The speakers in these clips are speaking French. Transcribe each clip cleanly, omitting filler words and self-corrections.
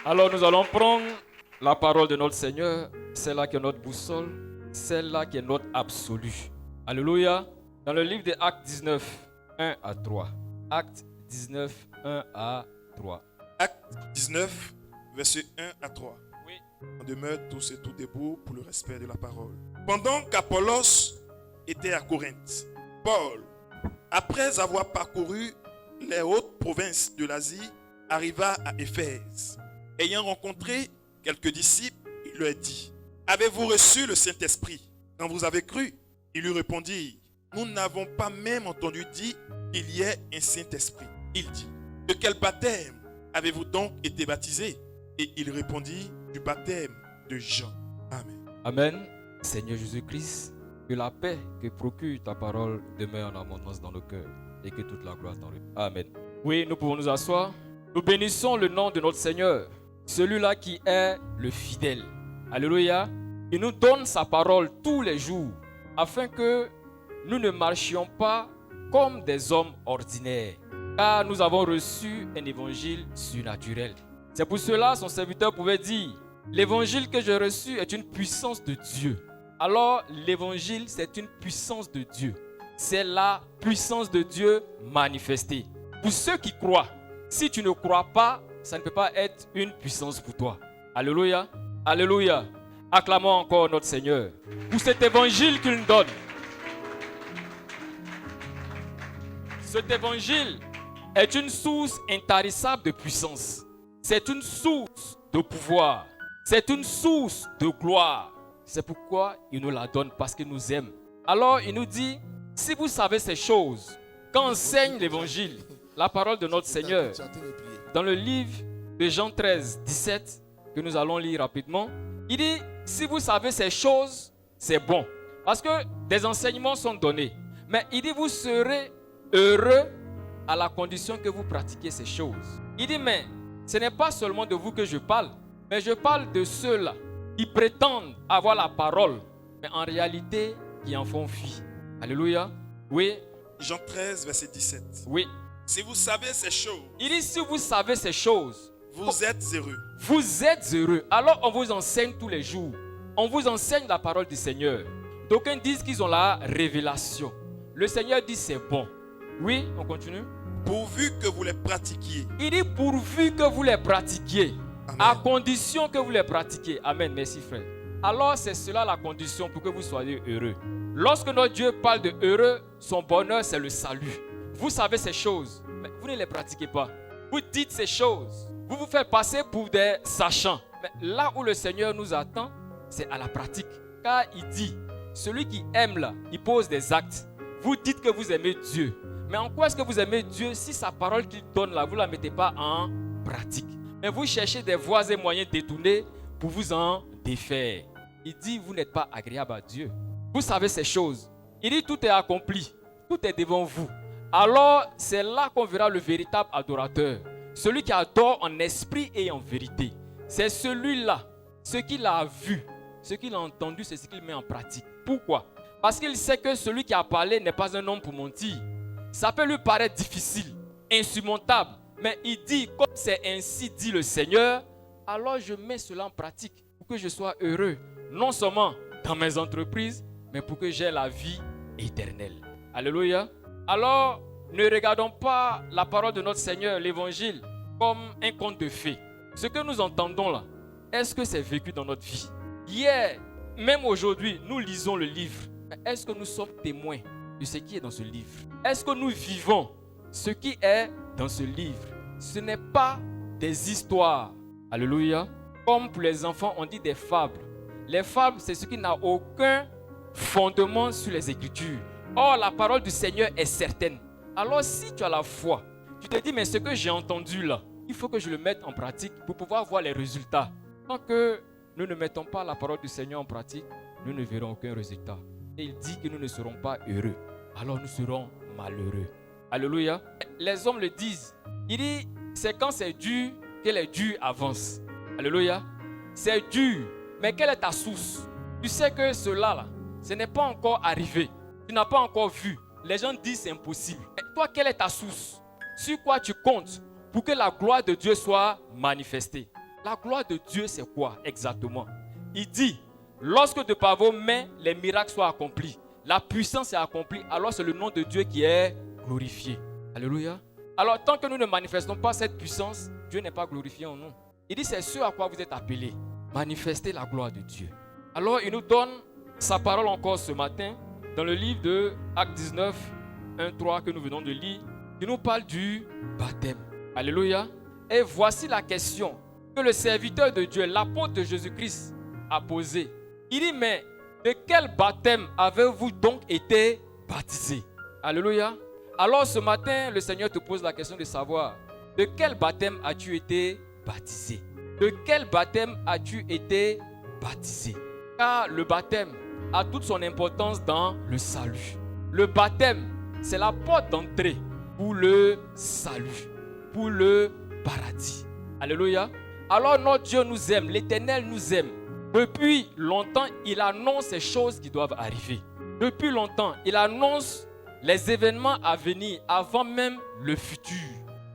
Alors nous allons prendre la parole de notre Seigneur, celle-là qui est notre boussole, celle-là qui est notre absolu. Alléluia. Dans le livre des Actes 19, 1 à 3. Actes 19, 1 à 3. Actes 19, versets 1 à 3. Oui. On demeure tous et tout debout pour le respect de la parole. Pendant qu'Apollos était à Corinthe, Paul, après avoir parcouru les hautes provinces de l'Asie, arriva à Éphèse. Ayant rencontré quelques disciples, il leur dit: avez-vous reçu le Saint-Esprit quand vous avez cru? Ils lui répondirent: nous n'avons pas même entendu dire qu'il y ait un Saint-Esprit. Il dit: de quel baptême avez-vous donc été baptisés? Et il répondit: du baptême de Jean. Amen. Amen. Seigneur Jésus-Christ, que la paix que procure ta parole demeure en abondance dans nos cœurs et que toute la gloire t'en revienne. Amen. Oui, nous pouvons nous asseoir. Nous bénissons le nom de notre Seigneur, celui-là qui est le fidèle. Alléluia. Il nous donne sa parole tous les jours afin que nous ne marchions pas comme des hommes ordinaires, car nous avons reçu un évangile surnaturel. C'est pour cela son serviteur pouvait dire: l'évangile que j'ai reçu est une puissance de Dieu. Alors l'évangile, c'est une puissance de Dieu. C'est la puissance de Dieu manifestée. Pour ceux qui croient, si tu ne crois pas, ça ne peut pas être une puissance pour toi. Alléluia. Alléluia. Acclamons encore notre Seigneur pour cet évangile qu'il nous donne. Cet évangile est une source intarissable de puissance. C'est une source de pouvoir. C'est une source de gloire. C'est pourquoi il nous la donne, parce qu'il nous aime. Alors il nous dit: si vous savez ces choses, qu'enseigne l'évangile, la parole de notre Seigneur, dans le livre de Jean 13, 17, que nous allons lire rapidement, il dit: si vous savez ces choses, c'est bon. Parce que des enseignements sont donnés. Mais il dit: vous serez heureux à la condition que vous pratiquiez ces choses. Il dit: mais ce n'est pas seulement de vous que je parle, mais je parle de ceux-là qui prétendent avoir la parole, mais en réalité qui en font fi. Alléluia. Oui. Jean 13, verset 17. Oui. Si vous savez ces choses, Il dit: si vous savez ces choses, vous êtes heureux. vous êtes heureux. Alors on vous enseigne tous les jours. On vous enseigne la parole du Seigneur. D'aucuns disent qu'ils ont la révélation. Le Seigneur dit: c'est bon. Oui, on continue. Pourvu que vous les pratiquiez. Il dit: pourvu que vous les pratiquiez. Amen. À condition que vous les pratiquiez. Amen, merci frère. Alors c'est cela la condition pour que vous soyez heureux. Lorsque notre Dieu parle de heureux, son bonheur c'est le salut. Vous savez ces choses, mais vous ne les pratiquez pas. Vous dites ces choses. Vous vous faites passer pour des sachants. Mais là où le Seigneur nous attend, c'est à la pratique. Car il dit: celui qui aime là, il pose des actes. Vous dites que vous aimez Dieu. Mais en quoi est-ce que vous aimez Dieu si sa parole qu'il donne là, vous ne la mettez pas en pratique? Mais vous cherchez des voies et moyens détournés pour vous en défaire. Il dit: vous n'êtes pas agréable à Dieu. Vous savez ces choses. Il dit: tout est accompli. Tout est devant vous. Alors c'est là qu'on verra le véritable adorateur. Celui qui adore en esprit et en vérité. C'est celui-là. Ce qu'il a vu, ce qu'il a entendu, c'est ce qu'il met en pratique. Pourquoi? Parce qu'il sait que celui qui a parlé n'est pas un homme pour mentir. Ça peut lui paraître difficile, insurmontable. Mais il dit: comme c'est ainsi dit le Seigneur, alors je mets cela en pratique pour que je sois heureux. Non seulement dans mes entreprises, mais pour que j'ai la vie éternelle. Alléluia. Alors, ne regardons pas la parole de notre Seigneur, l'évangile, comme un conte de fées. Ce que nous entendons là, est-ce que c'est vécu dans notre vie? Hier, même aujourd'hui, nous lisons le livre. Mais est-ce que nous sommes témoins de ce qui est dans ce livre? Est-ce que nous vivons ce qui est dans ce livre? Ce n'est pas des histoires. Alléluia. Comme pour les enfants, on dit des fables. Les fables, c'est ce qui n'a aucun fondement sur les Écritures. Or, la parole du Seigneur est certaine. Alors, si tu as la foi, tu te dis: mais ce que j'ai entendu là, il faut que je le mette en pratique pour pouvoir voir les résultats. Tant que nous ne mettons pas la parole du Seigneur en pratique, nous ne verrons aucun résultat. Et il dit que nous ne serons pas heureux. Alors nous serons malheureux. Alléluia. Les hommes le disent. Il dit: c'est quand c'est dur que les durs avancent. Alléluia. C'est dur. Mais quelle est ta source? Tu sais que cela là, ce n'est pas encore arrivé. Tu n'as pas encore vu. les gens disent c'est impossible. Et toi, quelle est ta source? Sur quoi tu comptes pour que la gloire de Dieu soit manifestée? La gloire de Dieu, c'est quoi exactement? Il dit, lorsque de par vos mains, les miracles soient accomplis, la puissance est accomplie, alors c'est le nom de Dieu qui est glorifié. Alléluia. Alors, tant que nous ne manifestons pas cette puissance, Dieu n'est pas glorifié en nous. Il dit, c'est ce à quoi vous êtes appelés. Manifester la gloire de Dieu. Alors, il nous donne sa parole encore ce matin, dans le livre de Actes 19, 1-3 que nous venons de lire, qui nous parle du baptême. Alléluia. Et voici la question que le serviteur de Dieu, l'apôtre de Jésus-Christ, a posée. Il dit, mais de quel baptême avez-vous donc été baptisé? Alléluia. Alors ce matin, le Seigneur te pose la question de savoir, de quel baptême as-tu été baptisé? De quel baptême as-tu été baptisé? Car le baptême a toute son importance dans le salut. Le baptême, c'est la porte d'entrée pour le salut, pour le paradis. Alléluia. Alors notre Dieu nous aime, l'Éternel nous aime. Depuis longtemps, il annonce ces choses qui doivent arriver. Depuis longtemps, il annonce les événements à venir avant même le futur.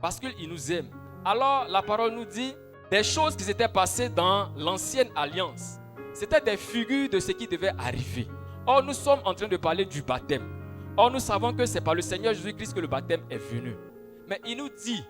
Parce qu'il nous aime. Alors la parole nous dit des choses qui s'étaient passées dans l'ancienne alliance. C'était des figures de ce qui devait arriver. Or, nous sommes en train de parler du baptême. Or, nous savons que c'est par le Seigneur Jésus-Christ que le baptême est venu. Mais il nous dit,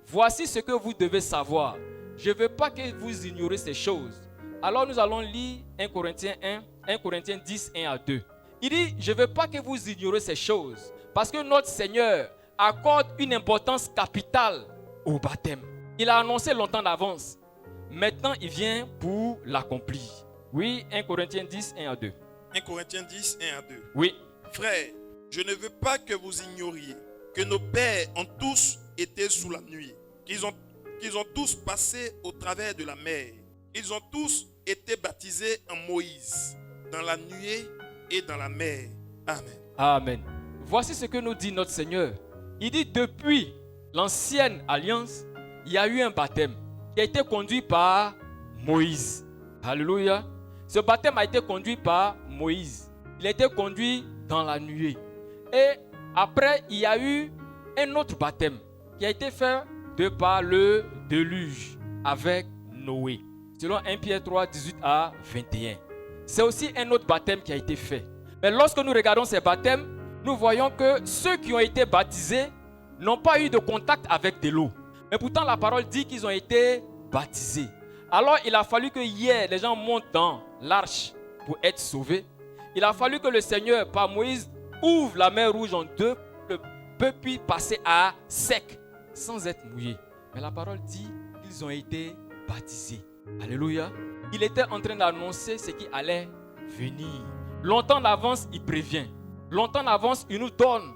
voici ce que vous devez savoir. Je ne veux pas que vous ignorez ces choses. Alors, nous allons lire 1 Corinthiens 10, 1 à 2. Il dit, je ne veux pas que vous ignorez ces choses. Parce que notre Seigneur accorde une importance capitale au baptême. Il a annoncé longtemps d'avance. Maintenant, il vient pour l'accomplir. Oui, 1 Corinthiens 10, 1 à 2. 1 Corinthiens 10, 1 à 2. Oui. Frères, je ne veux pas que vous ignoriez que nos pères ont tous été sous la nuit, qu'ils ont tous passé au travers de la mer. Ils ont tous été baptisés en Moïse, dans la nuée et dans la mer. Amen. Amen. Voici ce que nous dit notre Seigneur. Il dit, depuis l'ancienne alliance, il y a eu un baptême qui a été conduit par Moïse. Alléluia. Ce baptême a été conduit par Moïse. Il a été conduit dans la nuée. Et après, il y a eu un autre baptême qui a été fait de par le déluge avec Noé. Selon 1 Pierre 3, 18 à 21. C'est aussi un autre baptême qui a été fait. Mais lorsque nous regardons ces baptêmes, nous voyons que ceux qui ont été baptisés n'ont pas eu de contact avec de l'eau. Mais pourtant, la parole dit qu'ils ont été baptisés. Alors, il a fallu que hier, les gens montent dans l'arche pour être sauvés. Il a fallu que le Seigneur, par Moïse, ouvre la mer Rouge en deux, le peuple puisse passer à sec, sans être mouillé. Mais la parole dit qu'ils ont été baptisés. Alléluia. Il était en train d'annoncer ce qui allait venir. Longtemps d'avance, il prévient. Longtemps d'avance, il nous donne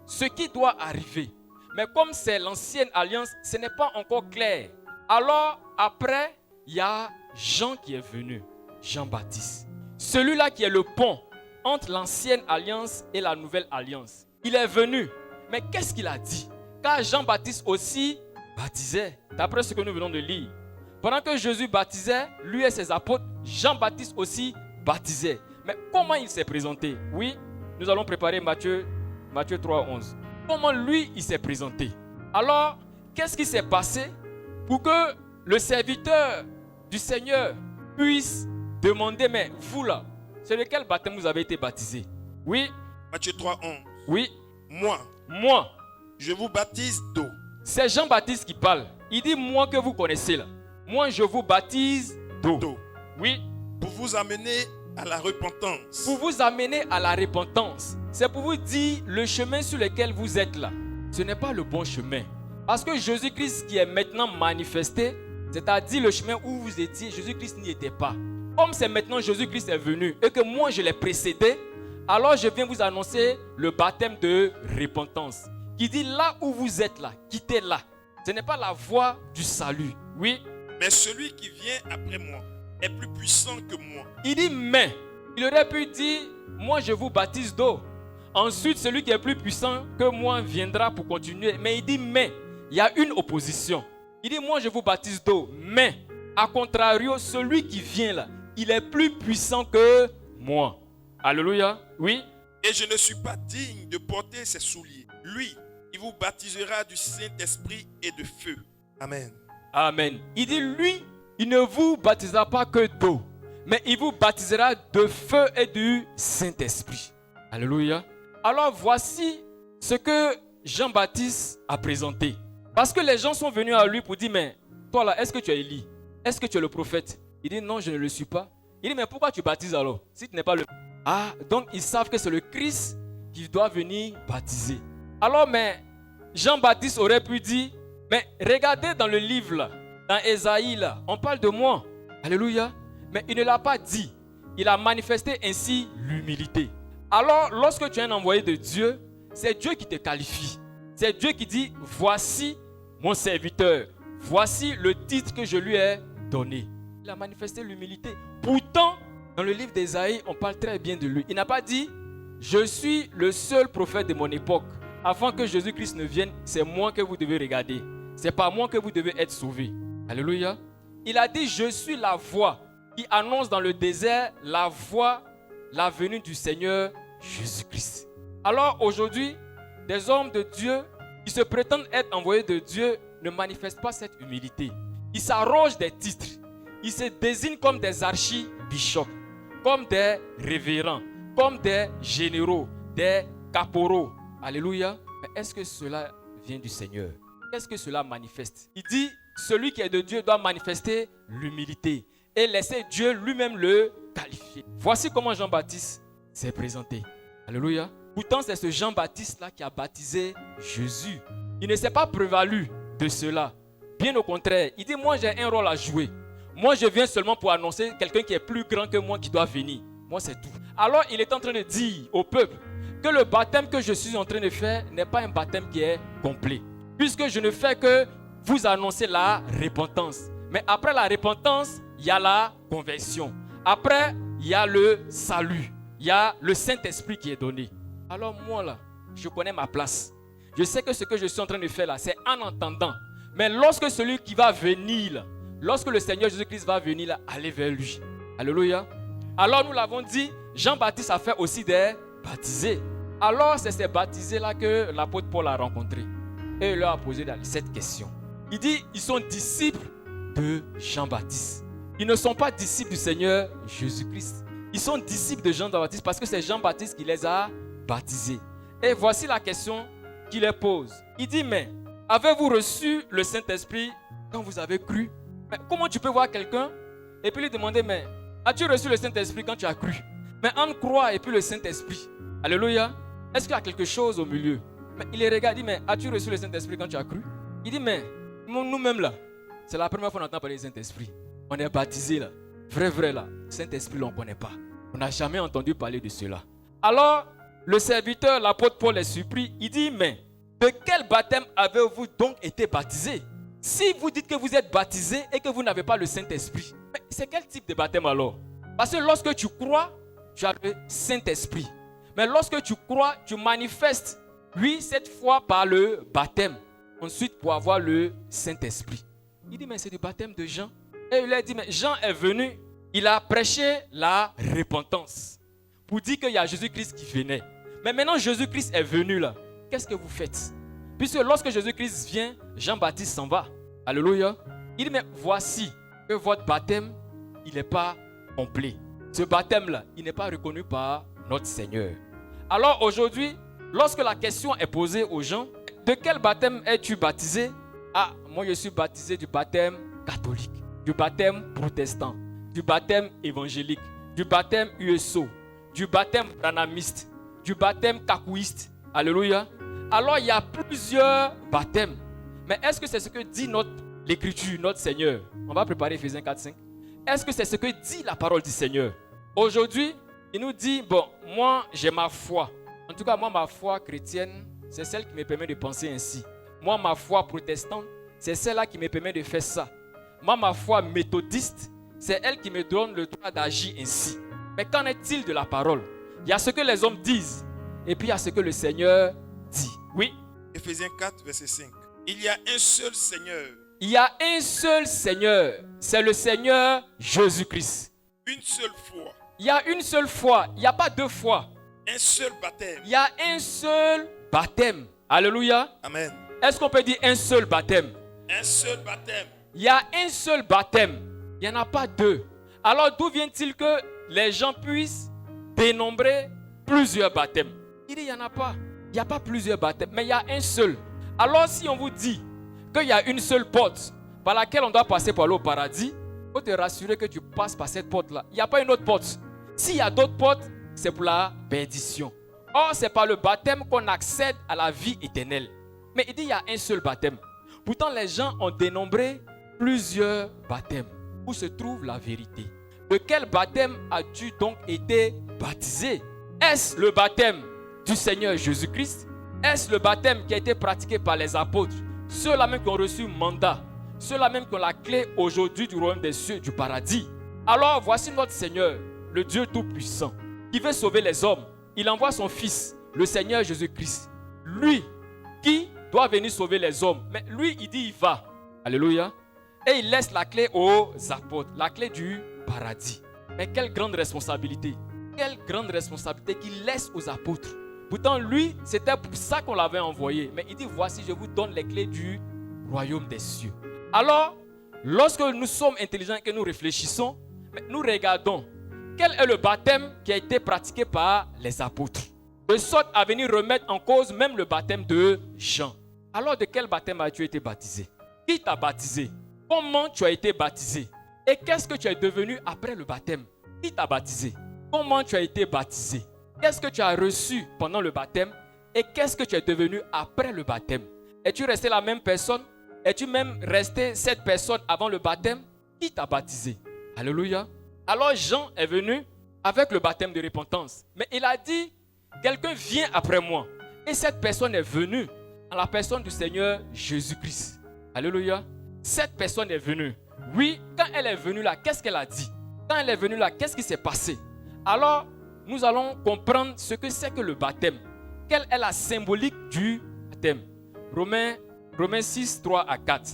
ce qui doit arriver. Mais comme c'est l'ancienne alliance, ce n'est pas encore clair. Alors, après, il y a Jean qui est venu, Jean-Baptiste. Celui-là qui est le pont entre l'ancienne alliance et la nouvelle alliance. Il est venu. Mais qu'est-ce qu'il a dit? Car Jean-Baptiste aussi baptisait, d'après ce que nous venons de lire. Pendant que Jésus baptisait, lui et ses apôtres, Jean-Baptiste aussi baptisait. Mais comment il s'est présenté? Oui, nous allons préparer Matthieu 3, 11. Comment lui, il s'est présenté? Alors, qu'est-ce qui s'est passé pour que le serviteur du Seigneur puisse demander, mais vous là, c'est de quel baptême vous avez été baptisé? Oui. Matthieu 3, 11. Oui. Moi, je vous baptise d'eau. C'est Jean-Baptiste qui parle. Il dit, moi que vous connaissez là. Moi, je vous baptise d'eau. Oui. Pour vous amener à la repentance. Pour vous amener à la repentance. C'est pour vous dire le chemin sur lequel vous êtes là. Ce n'est pas le bon chemin. Parce que Jésus-Christ qui est maintenant manifesté, c'est-à-dire le chemin où vous étiez, Jésus-Christ n'y était pas. Comme c'est maintenant Jésus-Christ est venu et que moi je l'ai précédé, alors je viens vous annoncer le baptême de repentance. Qui dit là où vous êtes là, quittez là. Ce n'est pas la voie du salut. Oui. Mais celui qui vient après moi est plus puissant que moi. Il dit mais. Il aurait pu dire moi je vous baptise d'eau. Ensuite celui qui est plus puissant que moi viendra pour continuer. Mais il dit mais. Il y a une opposition. Il dit moi je vous baptise d'eau. Mais à contrario celui qui vient là, il est plus puissant que moi. Alléluia. Oui. et je ne suis pas digne de porter ses souliers. Lui, il vous baptisera du Saint-Esprit et de feu. Amen. Amen. Il dit, lui, il ne vous baptisera pas que d'eau, mais il vous baptisera de feu et du Saint-Esprit. Alléluia. Alors voici ce que Jean-Baptiste a présenté. Parce que les gens sont venus à lui pour dire, mais toi là, est-ce que tu es Élie? Est-ce que tu es le prophète? Il dit, non, je ne le suis pas. Il dit, mais pourquoi tu baptises alors, si tu n'es pas le... Ah, donc ils savent que c'est le Christ qui doit venir baptiser. Alors, mais Jean-Baptiste aurait pu dire, mais regardez dans le livre là, dans Ésaïe là, on parle de moi. Alléluia. Mais il ne l'a pas dit. Il a manifesté ainsi l'humilité. Alors, lorsque tu es un envoyé de Dieu, c'est Dieu qui te qualifie. C'est Dieu qui dit, voici mon serviteur. Voici le titre que je lui ai donné. Il a manifesté l'humilité. Pourtant, dans le livre d'Ésaïe, on parle très bien de lui. Il n'a pas dit, je suis le seul prophète de mon époque. Avant que Jésus-Christ ne vienne, c'est moi que vous devez regarder. C'est par moi que vous devez être sauvés. Alléluia. Il a dit, je suis la voix qui annonce dans le désert la voix, la venue du Seigneur Jésus-Christ. Alors aujourd'hui, des hommes de Dieu qui se prétendent être envoyés de Dieu ne manifestent pas cette humilité. Ils s'arrogent des titres. Ils se désignent comme des archibishops, comme des révérends, comme des généraux, des caporaux. Alléluia. Mais est-ce que cela vient du Seigneur? Qu'est-ce que cela manifeste? Il dit, celui qui est de Dieu doit manifester l'humilité et laisser Dieu lui-même le qualifier. Voici comment Jean-Baptiste s'est présenté. Alléluia. Pourtant, c'est ce Jean-Baptiste-là qui a baptisé Jésus. Il ne s'est pas prévalu de cela. Bien au contraire, il dit, moi j'ai un rôle à jouer. Moi je viens seulement pour annoncer quelqu'un qui est plus grand que moi qui doit venir. Moi c'est tout. Alors il est en train de dire au peuple que le baptême que je suis en train de faire n'est pas un baptême qui est complet. Puisque je ne fais que vous annoncer la repentance. Mais après la repentance, il y a la conversion. Après, il y a le salut. Il y a le Saint-Esprit qui est donné. Alors moi là, je connais ma place. Je sais que ce que je suis en train de faire là, c'est en entendant. Mais lorsque celui qui va venir là, lorsque le Seigneur Jésus-Christ va venir là, allez vers lui. Alléluia. Alors nous l'avons dit, Jean-Baptiste a fait aussi des baptisés. Alors c'est ces baptisés là que l'apôtre Paul a rencontré. Et il leur a posé cette question. Il dit, ils sont disciples de Jean-Baptiste. Ils ne sont pas disciples du Seigneur Jésus-Christ. Ils sont disciples de Jean-Baptiste parce que c'est Jean-Baptiste qui les a baptisés. Et voici la question qu'il les pose. Il dit, mais avez-vous reçu le Saint-Esprit quand vous avez cru? Mais comment tu peux voir quelqu'un et puis lui demander, mais as-tu reçu le Saint-Esprit quand tu as cru? Mais on croit et puis le Saint-Esprit. Alléluia. Est-ce qu'il y a quelque chose au milieu? Mais il les regarde, il dit, mais as-tu reçu le Saint-Esprit quand tu as cru? Il dit, mais nous-mêmes là, c'est la première fois qu'on entend parler du Saint-Esprit. On est baptisé là. Vrai là. Saint-Esprit, on ne connaît pas. On n'a jamais entendu parler de cela. Alors, le serviteur, l'apôtre Paul est surpris. Il dit, mais de quel baptême avez-vous donc été baptisé? Si vous dites que vous êtes baptisé et que vous n'avez pas le Saint-Esprit, mais c'est quel type de baptême alors? Parce que lorsque tu crois, tu as le Saint-Esprit. Mais lorsque tu crois, tu manifestes, lui, cette fois par le baptême. Ensuite, pour avoir le Saint-Esprit. Il dit, mais c'est du baptême de Jean. Et il a dit, mais Jean est venu, il a prêché la repentance. Pour dire qu'il y a Jésus-Christ qui venait. Mais maintenant, Jésus-Christ est venu là. Qu'est-ce que vous faites? Puisque lorsque Jésus-Christ vient, Jean-Baptiste s'en va. Alléluia. Il dit, mais voici que votre baptême, il n'est pas complet. Ce baptême-là, il n'est pas reconnu par notre Seigneur. Alors aujourd'hui, lorsque la question est posée aux gens, de quel baptême es-tu baptisé? Ah, moi je suis baptisé du baptême catholique, du baptême protestant, du baptême évangélique, du baptême USO, du baptême branamiste, du baptême kakouiste. Alléluia. Alors il y a plusieurs baptêmes. Mais est-ce que c'est ce que dit l'Écriture, notre Seigneur? On va préparer Ephésiens 4:5. Est-ce que c'est ce que dit la parole du Seigneur? Aujourd'hui, il nous dit, bon, moi j'ai ma foi. En tout cas, moi ma foi chrétienne, c'est celle qui me permet de penser ainsi. Moi ma foi protestante, c'est celle-là qui me permet de faire ça. Moi ma foi méthodiste, c'est elle qui me donne le droit d'agir ainsi. Mais qu'en est-il de la parole? Il y a ce que les hommes disent et puis il y a ce que le Seigneur dit. Oui. Ephésiens 4, verset 5. Il y a un seul Seigneur. Il y a un seul Seigneur. C'est le Seigneur Jésus-Christ. Une seule foi. Il y a une seule foi. Il n'y a pas deux fois. un seul baptême. Il y a un seul baptême. Alléluia. Amen. Est-ce qu'on peut dire un seul baptême? Un seul baptême. Il y a un seul baptême. Il n'y en a pas deux. Alors d'où vient-il que les gens puissent dénombrer plusieurs baptêmes? Il dit il n'y en a pas. Il n'y a pas plusieurs baptêmes, mais il y a un seul. Alors si on vous dit qu'il y a une seule porte par laquelle on doit passer pour aller au paradis, il faut te rassurer que tu passes par cette porte-là. Il n'y a pas une autre porte. S'il y a d'autres portes, c'est pour la perdition. Or, c'est par le baptême qu'on accède à la vie éternelle. Mais il dit qu'il y a un seul baptême. Pourtant, les gens ont dénombré plusieurs baptêmes. Où se trouve la vérité? De quel baptême as-tu donc été baptisé? Est-ce le baptême du Seigneur Jésus-Christ? Est-ce le baptême qui a été pratiqué par les apôtres? Ceux-là même qui ont reçu mandat. Ceux-là même qui ont la clé aujourd'hui du royaume des cieux, du paradis. Alors, voici notre Seigneur, le Dieu Tout-Puissant, qui veut sauver les hommes. Il envoie son Fils, le Seigneur Jésus-Christ. Lui qui doit venir sauver les hommes. Mais lui, il dit, il va. Alléluia. Et il laisse la clé aux apôtres, la clé du paradis. Mais quelle grande responsabilité. Quelle grande responsabilité qu'il laisse aux apôtres. Pourtant, lui, c'était pour ça qu'on l'avait envoyé. Mais il dit, voici, je vous donne les clés du royaume des cieux. Alors, lorsque nous sommes intelligents et que nous réfléchissons, nous regardons quel est le baptême qui a été pratiqué par les apôtres. De sorte à venir remettre en cause même le baptême de Jean. Alors, de quel baptême as-tu été baptisé? Qui t'a baptisé? Comment tu as été baptisé? Et qu'est-ce que tu es devenu après le baptême? Qui t'a baptisé? Comment tu as été baptisé? Qu'est-ce que tu as reçu pendant le baptême? Et qu'est-ce que tu es devenu après le baptême? Es-tu resté la même personne? Es-tu même resté cette personne avant le baptême? Qui t'a baptisé? Alléluia. Alors Jean est venu avec le baptême de repentance. Mais il a dit, quelqu'un vient après moi. Et cette personne est venue en la personne du Seigneur Jésus-Christ. Alléluia. Cette personne est venue. Oui, quand elle est venue là, qu'est-ce qu'elle a dit? Quand elle est venue là, qu'est-ce qui s'est passé? Alors, nous allons comprendre ce que c'est que le baptême. Quelle est la symbolique du baptême? Romains 6, 3 à 4.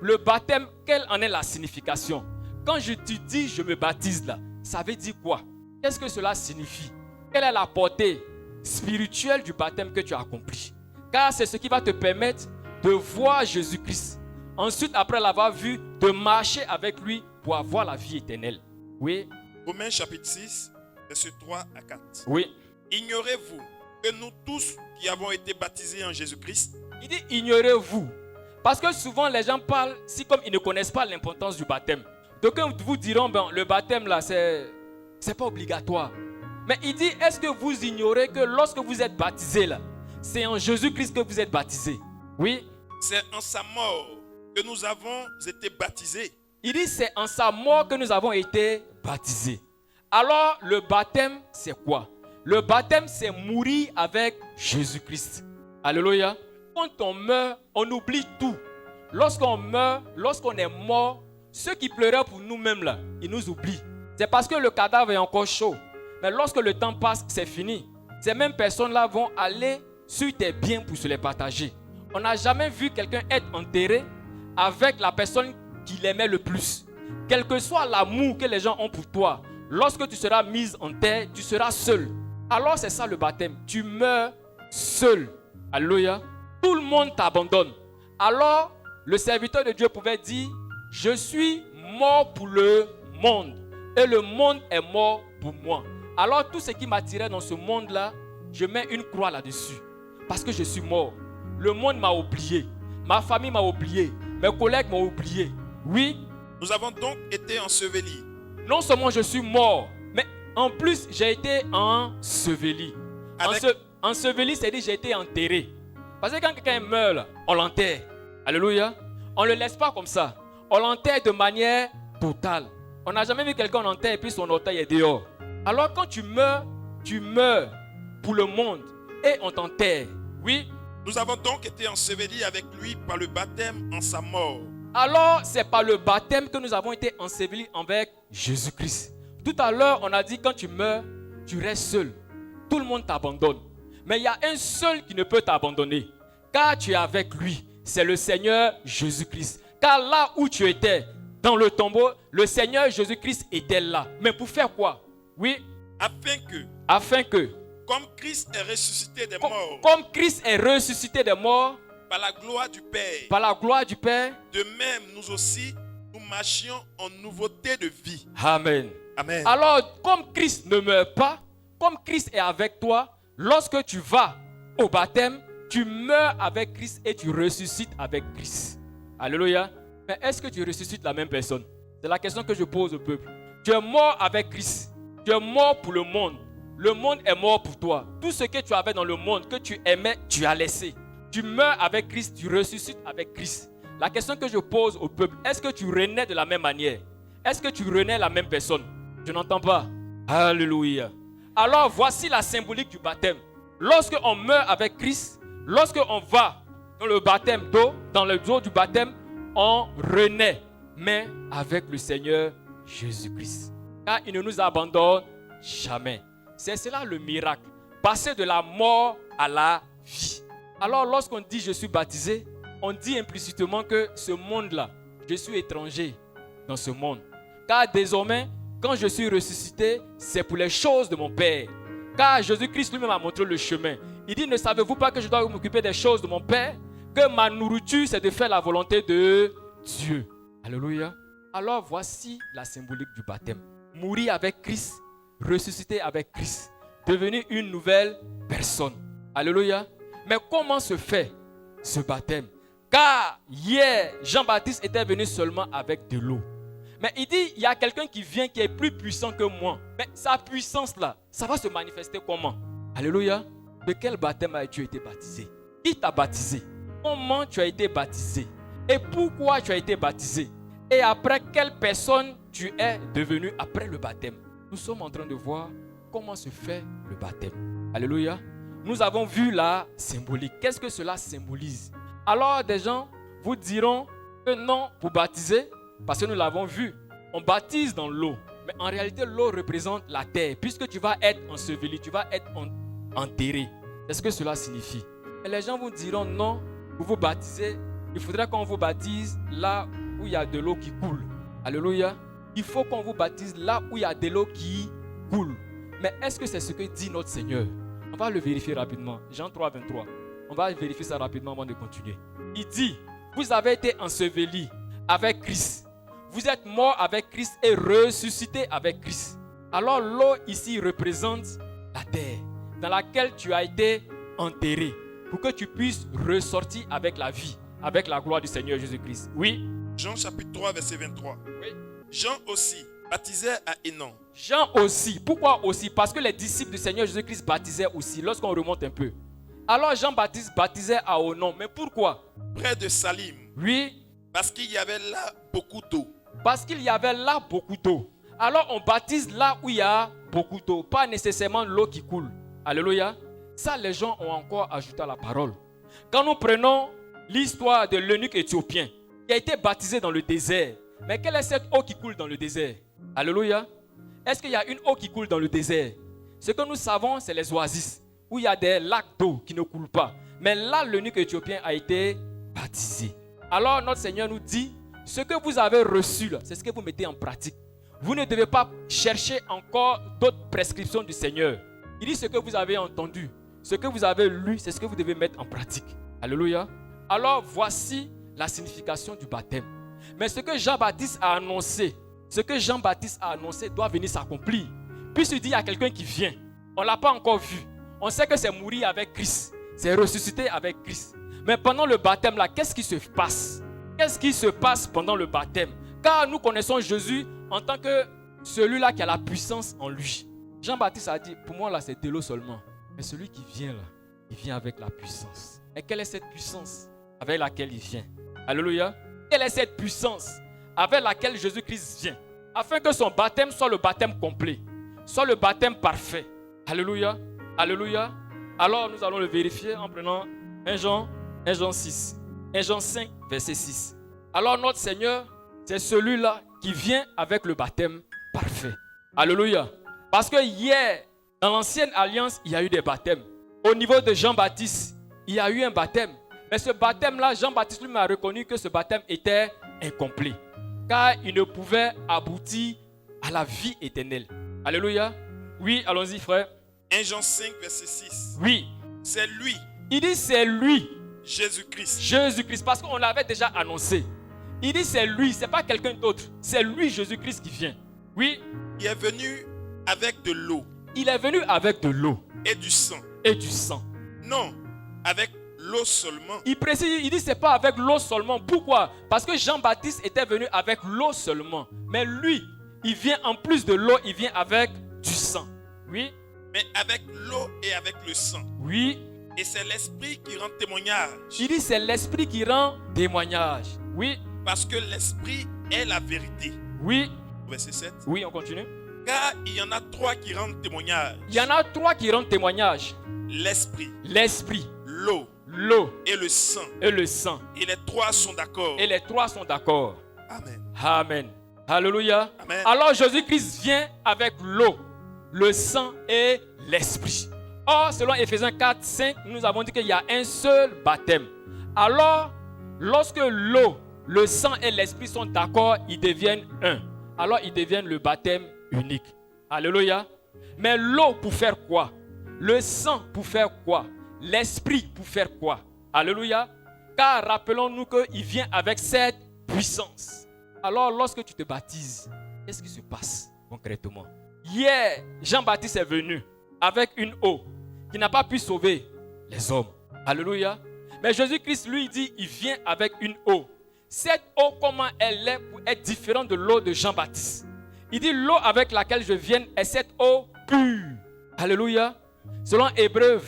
Le baptême, quelle en est la signification? Quand je te dis je me baptise là, ça veut dire quoi? Qu'est-ce que cela signifie? Quelle est la portée spirituelle du baptême que tu as accompli? Car c'est ce qui va te permettre de voir Jésus-Christ. Ensuite, après l'avoir vu, de marcher avec lui pour avoir la vie éternelle. Oui. Romains chapitre 6, verset 3 à 4. Oui. Ignorez-vous que nous tous qui avons été baptisés en Jésus-Christ. Il dit ignorez-vous. Parce que souvent les gens parlent, si comme ils ne connaissent pas l'importance du baptême. D'aucuns vous diront, le baptême là, c'est pas obligatoire. Mais il dit, est-ce que vous ignorez que lorsque vous êtes baptisé là, c'est en Jésus-Christ que vous êtes baptisé? Oui. C'est en sa mort que nous avons été baptisés. Il dit, c'est en sa mort que nous avons été baptisés. Alors, le baptême, c'est quoi? Le baptême, c'est mourir avec Jésus-Christ. Alléluia. Quand on meurt, on oublie tout. Lorsqu'on meurt, lorsqu'on est mort, ceux qui pleuraient pour nous-mêmes là, ils nous oublient. C'est parce que le cadavre est encore chaud. Mais lorsque le temps passe, c'est fini. Ces mêmes personnes-là vont aller sur tes biens pour se les partager. On n'a jamais vu quelqu'un être enterré avec la personne qui l'aimait le plus. Quel que soit l'amour que les gens ont pour toi, lorsque tu seras mis en terre, tu seras seul. Alors c'est ça le baptême. Tu meurs seul. Alléluia. Tout le monde t'abandonne. Alors le serviteur de Dieu pouvait dire, je suis mort pour le monde et le monde est mort pour moi. Alors tout ce qui m'attirait dans ce monde-là, je mets une croix là-dessus parce que je suis mort. Le monde m'a oublié, ma famille m'a oublié, mes collègues m'ont oublié. Oui. Nous avons donc été ensevelis. Non seulement je suis mort, mais en plus j'ai été enseveli. Enseveli, c'est-à-dire j'ai été enterré. Parce que quand quelqu'un meurt, là, on l'enterre. Alléluia. On ne le laisse pas comme ça. On l'enterre de manière totale. On n'a jamais vu quelqu'un enterrer et puis son orteil est dehors. Alors quand tu meurs pour le monde et on t'enterre. Oui. Nous avons donc été ensevelis avec lui par le baptême en sa mort. Alors c'est par le baptême que nous avons été ensevelis avec Jésus-Christ. Tout à l'heure on a dit quand tu meurs, tu restes seul. Tout le monde t'abandonne. Mais il y a un seul qui ne peut t'abandonner. Car tu es avec lui. C'est le Seigneur Jésus-Christ. Car là où tu étais, dans le tombeau, le Seigneur Jésus-Christ était là. Mais pour faire quoi? Oui. Afin que Comme Christ est ressuscité des morts Comme Christ est ressuscité des morts par la gloire du Père, par la gloire du Père. de même nous aussi, nous marchions en nouveauté de vie. Amen. Amen. Alors, comme Christ ne meurt pas, comme Christ est avec toi, lorsque tu vas au baptême, tu meurs avec Christ et tu ressuscites avec Christ. Alléluia. Mais est-ce que tu ressuscites la même personne? C'est la question que je pose au peuple. Tu es mort avec Christ. Tu es mort pour le monde. Le monde est mort pour toi. Tout ce que tu avais dans le monde, que tu aimais, tu as laissé. Tu meurs avec Christ, tu ressuscites avec Christ. La question que je pose au peuple, est-ce que tu renais de la même manière? Est-ce que tu renais la même personne? Je n'entends pas. Alléluia. Alors voici la symbolique du baptême. Lorsque on meurt avec Christ, lorsque on va dans le baptême d'eau, dans le dos du baptême, on renaît, mais avec le Seigneur Jésus-Christ. Car il ne nous abandonne jamais. C'est cela le miracle. Passer de la mort à la vie. Alors lorsqu'on dit je suis baptisé, on dit implicitement que ce monde-là, je suis étranger dans ce monde. Car désormais, quand je suis ressuscité, c'est pour les choses de mon Père. Car Jésus-Christ lui-même a montré le chemin. Il dit, ne savez-vous pas que je dois m'occuper des choses de mon Père? Que ma nourriture, c'est de faire la volonté de Dieu. Alléluia. Alors voici la symbolique du baptême. Mourir avec Christ, ressusciter avec Christ, devenir une nouvelle personne. Alléluia. Mais comment se fait ce baptême? Car hier, Jean-Baptiste était venu seulement avec de l'eau. Mais il dit, il y a quelqu'un qui vient qui est plus puissant que moi. Mais sa puissance là, ça va se manifester comment? Alléluia. De quel baptême as-tu été baptisé? Qui t'a baptisé? Comment tu as été baptisé? Et pourquoi tu as été baptisé? Et après, quelle personne tu es devenu après le baptême? Nous sommes en train de voir comment se fait le baptême. Alléluia. Nous avons vu la symbolique. Qu'est-ce que cela symbolise? Alors des gens vous diront que non, pour baptiser, parce que nous l'avons vu, on baptise dans l'eau. Mais en réalité, l'eau représente la terre. Puisque tu vas être enseveli, tu vas être enterré. C'est ce que cela signifie. Et les gens vous diront non, pour vous baptiser, il faudrait qu'on vous baptise là où il y a de l'eau qui coule. Alléluia. Il faut qu'on vous baptise là où il y a de l'eau qui coule. Mais est-ce que c'est ce que dit notre Seigneur? On va le vérifier rapidement. Jean 3, 23. On va vérifier ça rapidement avant de continuer. Il dit, vous avez été ensevelis avec Christ. Vous êtes morts avec Christ et ressuscités avec Christ. Alors l'eau ici représente la terre dans laquelle tu as été enterré pour que tu puisses ressortir avec la vie, avec la gloire du Seigneur Jésus-Christ. Oui. Jean chapitre 3 verset 23. Oui. Jean aussi baptisait à Hénon. Jean aussi. Pourquoi aussi? Parce que les disciples du Seigneur Jésus-Christ baptisaient aussi. Lorsqu'on remonte un peu. Alors Jean-Baptiste baptisait à Hénon. Mais pourquoi? Près de Salim. Oui. Parce qu'il y avait là beaucoup d'eau. Parce qu'il y avait là beaucoup d'eau. Alors on baptise là où il y a beaucoup d'eau. Pas nécessairement l'eau qui coule. Alléluia. Ça, les gens ont encore ajouté à la parole. Quand nous prenons l'histoire de l'eunuque éthiopien qui a été baptisé dans le désert. Mais quelle est cette eau qui coule dans le désert? Alléluia. Est-ce qu'il y a une eau qui coule dans le désert? Ce que nous savons, c'est les oasis, où il y a des lacs d'eau qui ne coulent pas. Mais là, l'eunuque éthiopien a été baptisé. Alors notre Seigneur nous dit, ce que vous avez reçu là, c'est ce que vous mettez en pratique. Vous ne devez pas chercher encore d'autres prescriptions du Seigneur. Il dit ce que vous avez entendu, ce que vous avez lu, c'est ce que vous devez mettre en pratique. Alléluia. Alors voici la signification du baptême. Mais ce que Jean-Baptiste a annoncé, doit venir s'accomplir. Puisqu'il dit il y a quelqu'un qui vient. On ne l'a pas encore vu. On sait que c'est mourir avec Christ. C'est ressusciter avec Christ. Mais pendant le baptême là, qu'est-ce qui se passe? Qu'est-ce qui se passe pendant le baptême? Car nous connaissons Jésus en tant que celui-là qui a la puissance en lui. Jean-Baptiste a dit, pour moi là c'est de l'eau seulement. Mais celui qui vient là, il vient avec la puissance. Et quelle est cette puissance avec laquelle il vient? Alléluia. Quelle est cette puissance avec laquelle Jésus-Christ vient? Afin que son baptême soit le baptême complet, soit le baptême parfait. Alléluia. Alléluia. Alors nous allons le vérifier en prenant 1 Jean 6. 1 Jean 5, verset 6. Alors notre Seigneur, c'est celui-là qui vient avec le baptême parfait. Alléluia. Parce que hier, dans l'ancienne alliance, il y a eu des baptêmes. Au niveau de Jean-Baptiste, il y a eu un baptême. Mais ce baptême-là, Jean-Baptiste lui a reconnu que ce baptême était incomplet. Car il ne pouvait aboutir à la vie éternelle. Alléluia. Oui, allons-y frère. 1 Jean 5, verset 6. Oui. C'est lui, Il dit c'est lui, Jésus-Christ. Jésus-Christ, parce qu'on l'avait déjà annoncé. Il dit c'est lui, c'est pas quelqu'un d'autre. C'est lui, Jésus-Christ, qui vient. Oui. Il est venu avec de l'eau Il est venu avec de l'eau et du sang. et du sang. Non, avec l'eau seulement. Il précise, il dit c'est pas avec l'eau seulement. Pourquoi? Parce que Jean-Baptiste était venu avec l'eau seulement. Mais lui, il vient en plus de l'eau, il vient avec du sang. Oui. Mais avec l'eau et avec le sang. Oui. Et c'est l'esprit qui rend témoignage. Il dit c'est l'esprit qui rend témoignage. Oui. Parce que l'esprit est la vérité. Oui. Verset 7. Oui, on continue. Car il y en a trois qui rendent témoignage. Il y en a trois qui rendent témoignage. L'esprit, L'esprit, l'eau l'eau et le sang. et le sang. Et les trois sont d'accord. Et les trois sont d'accord. Amen. Amen. Alléluia. Amen. Alors Jésus-Christ vient avec l'eau, le sang et l'esprit. Or, selon Éphésiens 4, 5, nous avons dit qu'il y a un seul baptême. Alors, lorsque l'eau, le sang et l'esprit sont d'accord, ils deviennent un. Alors, ils deviennent le baptême unique. Alléluia. Mais l'eau pour faire quoi? Le sang pour faire quoi? L'esprit pour faire quoi? Alléluia. Car rappelons-nous qu'il vient avec cette puissance. Alors, lorsque tu te baptises, qu'est-ce qui se passe concrètement? Hier, Jean-Baptiste est venu avec une eau qui n'a pas pu sauver les hommes. Alléluia. Mais Jésus-Christ, lui, dit, il vient avec une eau. Cette eau, comment elle est pour être différente de l'eau de Jean-Baptiste? Il dit, l'eau avec laquelle je viens est cette eau pure. Alléluia. Selon Hébreux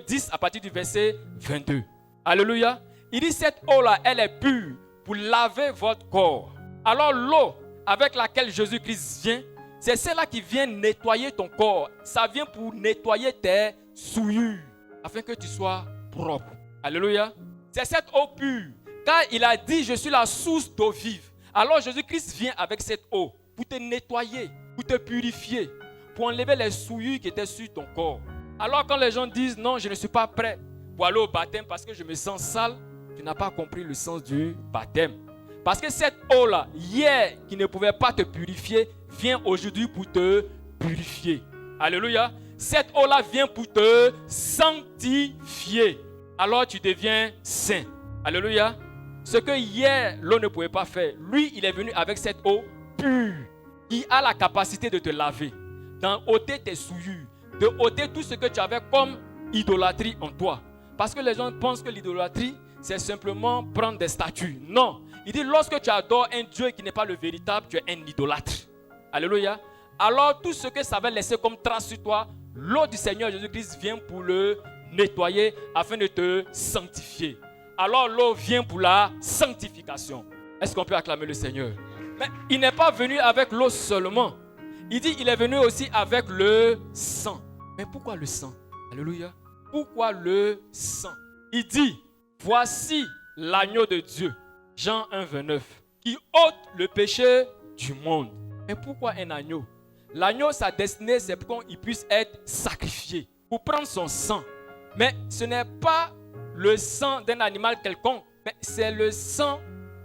10 à partir du verset 22. Alléluia. Il dit, cette eau-là, elle est pure pour laver votre corps. Alors l'eau avec laquelle Jésus-Christ vient, c'est celle-là qui vient nettoyer ton corps. Ça vient pour nettoyer tes souillures, afin que tu sois propre. Alléluia. C'est cette eau pure. Car il a dit, je suis la source d'eau vive. Alors Jésus-Christ vient avec cette eau pour te nettoyer, pour te purifier, pour enlever les souillures qui étaient sur ton corps. Alors quand les gens disent, non, je ne suis pas prêt pour aller au baptême parce que je me sens sale, tu n'as pas compris le sens du baptême. Parce que cette eau-là, hier, qui ne pouvait pas te purifier, vient aujourd'hui pour te purifier. Alléluia. Cette eau-là vient pour te sanctifier. Alors tu deviens saint. Alléluia. Ce que hier, l'eau ne pouvait pas faire. Lui, il est venu avec cette eau pure qui a la capacité de te laver, d'ôter tes souillures, de ôter tout ce que tu avais comme idolâtrie en toi. Parce que les gens pensent que l'idolâtrie, c'est simplement prendre des statues. Non. Il dit, lorsque tu adores un Dieu qui n'est pas le véritable, tu es un idolâtre. Alléluia. Alors, tout ce que ça va laisser comme trace sur toi, l'eau du Seigneur Jésus-Christ vient pour le nettoyer afin de te sanctifier. Alors, l'eau vient pour la sanctification. Est-ce qu'on peut acclamer le Seigneur? Mais il n'est pas venu avec l'eau seulement. Il dit, il est venu aussi avec le sang. Mais pourquoi le sang? Alléluia. Pourquoi le sang? Il dit, voici l'agneau de Dieu. Jean 1, 29. Qui ôte le péché du monde. Mais pourquoi un agneau? L'agneau, sa destinée, c'est pour qu'il puisse être sacrifié, pour prendre son sang. Mais ce n'est pas le sang d'un animal quelconque, mais c'est le sang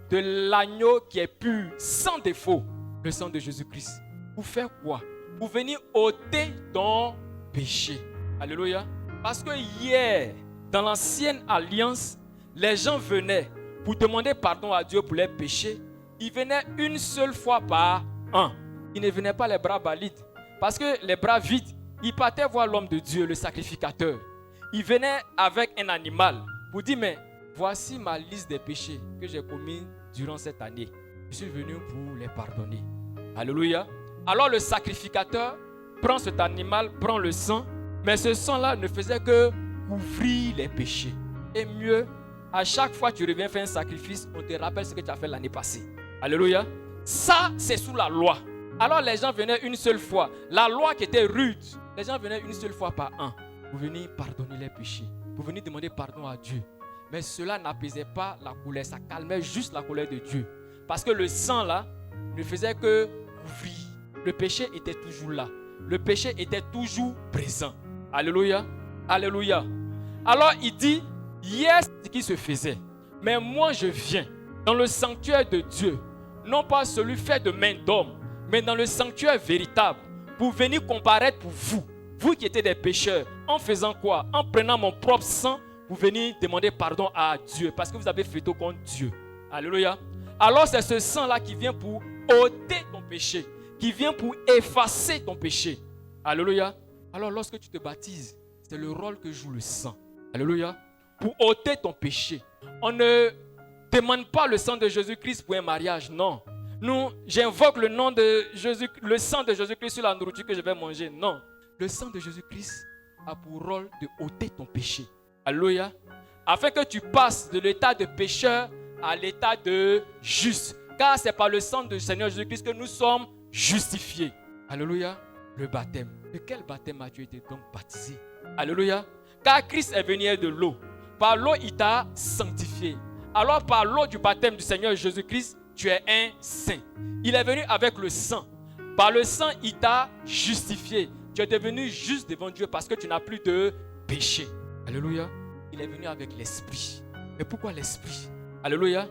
de l'agneau qui est pur, sans défaut. Le sang de Jésus-Christ. Pour faire quoi? Pour venir ôter ton péché. Alléluia. Parce que hier, dans l'ancienne alliance, les gens venaient pour demander pardon à Dieu pour leurs péchés. Ils venaient une seule fois par an. Ils ne venaient pas les bras valides. Parce que les bras vides, ils partaient voir l'homme de Dieu, le sacrificateur. Ils venaient avec un animal pour dire, mais voici ma liste des péchés que j'ai commis durant cette année. Je suis venu pour les pardonner. Alléluia. Alors le sacrificateur prend cet animal, prend le sang, mais ce sang-là ne faisait que couvrir les péchés. Et mieux, à chaque fois que tu reviens faire un sacrifice, on te rappelle ce que tu as fait l'année passée. Alléluia. Ça, c'est sous la loi. Alors les gens venaient une seule fois. La loi qui était rude, les gens venaient une seule fois par an pour venir pardonner les péchés, pour venir demander pardon à Dieu. Mais cela n'apaisait pas la colère, ça calmait juste la colère de Dieu. Parce que le sang là ne faisait que couvrir. Le péché était toujours là. Le péché était toujours présent. Alléluia. Alléluia. Alors il dit, hier c'est ce qui se faisait. Mais moi je viens dans le sanctuaire de Dieu, non pas celui fait de main d'homme, mais dans le sanctuaire véritable, pour venir comparaître pour vous. Vous qui étiez des pécheurs, en faisant quoi? En prenant mon propre sang pour venir demander pardon à Dieu. Parce que vous avez fait tout contre Dieu. Alléluia. Alors c'est ce sang-là qui vient pour ôter ton péché. Qui vient pour effacer ton péché. Alléluia. Alors lorsque tu te baptises, c'est le rôle que joue le sang. Alléluia. Pour ôter ton péché. On ne demande pas le sang de Jésus-Christ pour un mariage, non. J'invoque le sang de Jésus-Christ sur la nourriture que je vais manger, non. Le sang de Jésus-Christ a pour rôle de ôter ton péché. Alléluia. Afin que tu passes de l'état de pécheur à l'état de juste. Car c'est par le sang du Seigneur Jésus-Christ que nous sommes justifiés. Alléluia. Le baptême. De quel baptême as-tu été donc baptisé? Alléluia. Car Christ est venu de l'eau. Par l'eau, il t'a sanctifié. Alors par l'eau du baptême du Seigneur Jésus-Christ, tu es un saint. Il est venu avec le sang. Par le sang, il t'a justifié. Tu es devenu juste devant Dieu parce que tu n'as plus de péché. Alléluia. Il est venu avec l'esprit. Mais pourquoi l'esprit? Alléluia.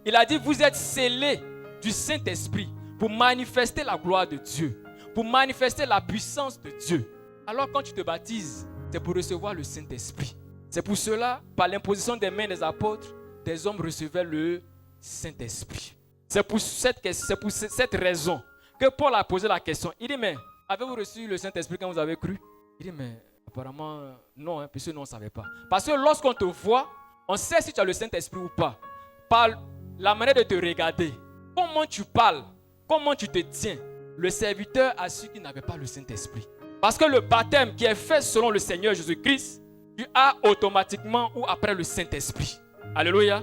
Il a dit, vous êtes scellés du Saint-Esprit pour manifester la gloire de Dieu. Pour manifester la puissance de Dieu. Alors quand tu te baptises, c'est pour recevoir le Saint-Esprit. C'est pour cela, par l'imposition des mains des apôtres, des hommes recevaient le Saint-Esprit. C'est pour cette raison que Paul a posé la question. Il dit, mais avez-vous reçu le Saint-Esprit quand vous avez cru? Il dit, mais apparemment, non, puisque nous on ne savait pas. Parce que lorsqu'on te voit, on sait si tu as le Saint-Esprit ou pas. Par la manière de te regarder, comment tu parles, comment tu te tiens. Le serviteur a su qu'il n'avait pas le Saint-Esprit. Parce que le baptême qui est fait selon le Seigneur Jésus-Christ, tu as automatiquement ou après le Saint-Esprit. Alléluia.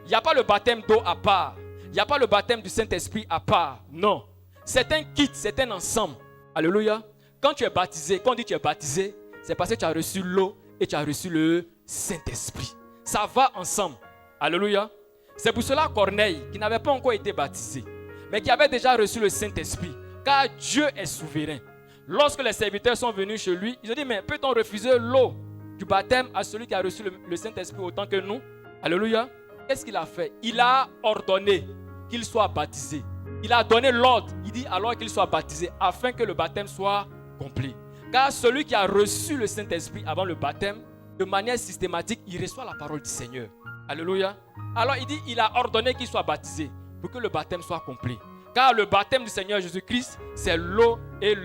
Il n'y a pas le baptême d'eau à part. Il n'y a pas le baptême du Saint-Esprit à part. Non. C'est un kit, c'est un ensemble. Alléluia. Quand tu es baptisé, quand on dit tu es baptisé, c'est parce que tu as reçu l'eau et tu as reçu le Saint-Esprit. Ça va ensemble. Alléluia. C'est pour cela Corneille, qui n'avait pas encore été baptisé, mais qui avait déjà reçu le Saint-Esprit, car Dieu est souverain. Lorsque les serviteurs sont venus chez lui, ils ont dit, mais peut-on refuser l'eau du baptême à celui qui a reçu le Saint-Esprit autant que nous? Alléluia. Qu'est-ce qu'il a fait? Il a ordonné qu'il soit baptisé. Il a donné l'ordre. Il dit alors qu'il soit baptisé afin que le baptême soit complet. Car celui qui a reçu le Saint-Esprit avant le baptême, de manière systématique, il reçoit la parole du Seigneur. Alléluia. Alors il dit, il a ordonné qu'il soit baptisé pour que le baptême soit complet. Car le baptême du Seigneur Jésus-Christ, c'est l'eau et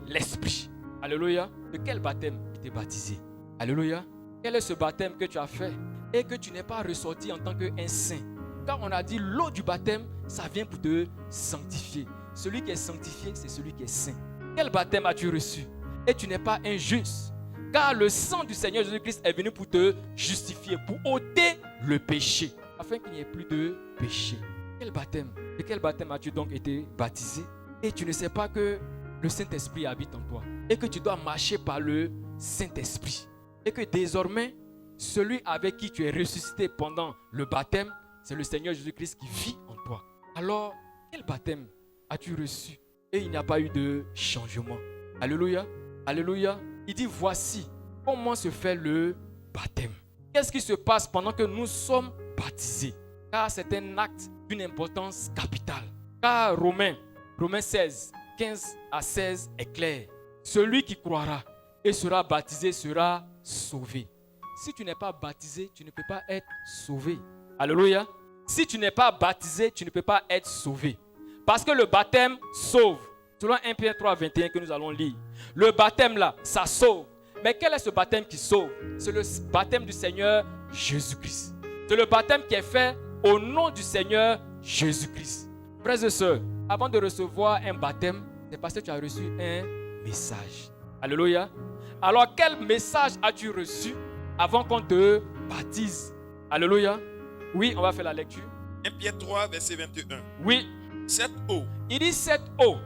l'esprit. Alléluia. De quel baptême tu es baptisé? Alléluia. Quel est ce baptême que tu as fait et que tu n'es pas ressorti en tant qu'un saint? Car on a dit l'eau du baptême, ça vient pour te sanctifier. Celui qui est sanctifié, c'est celui qui est saint. Quel baptême as-tu reçu? Et tu n'es pas injuste. Car le sang du Seigneur Jésus-Christ est venu pour te justifier, pour ôter le péché, afin qu'il n'y ait plus de péché. Quel baptême? De quel baptême as-tu donc été baptisé? Et tu ne sais pas que le Saint-Esprit habite en toi. Et que tu dois marcher par le Saint-Esprit. Et que désormais, celui avec qui tu es ressuscité pendant le baptême, c'est le Seigneur Jésus-Christ qui vit en toi. Alors, quel baptême as-tu reçu? Et il n'y a pas eu de changement. Alléluia. Alléluia. Il dit, voici comment se fait le baptême. Qu'est-ce qui se passe pendant que nous sommes baptisés? Car c'est un acte d'une importance capitale. Car Romains 16, 15 à 16 est clair. Celui qui croira et sera baptisé sera sauvé. Si tu n'es pas baptisé, tu ne peux pas être sauvé. Alléluia. Si tu n'es pas baptisé, tu ne peux pas être sauvé. Parce que le baptême sauve. Selon 1 Pierre 3, 21 que nous allons lire. Le baptême là, ça sauve. Mais quel est ce baptême qui sauve? C'est le baptême du Seigneur Jésus-Christ. C'est le baptême qui est fait au nom du Seigneur Jésus-Christ. Frères et sœurs, avant de recevoir un baptême, c'est parce que tu as reçu un message. Alléluia. Alors quel message as-tu reçu avant qu'on te baptise? Alléluia. Oui, on va faire la lecture. 1 Pierre 3, verset 21. Oui. Cette eau Il dit cette eau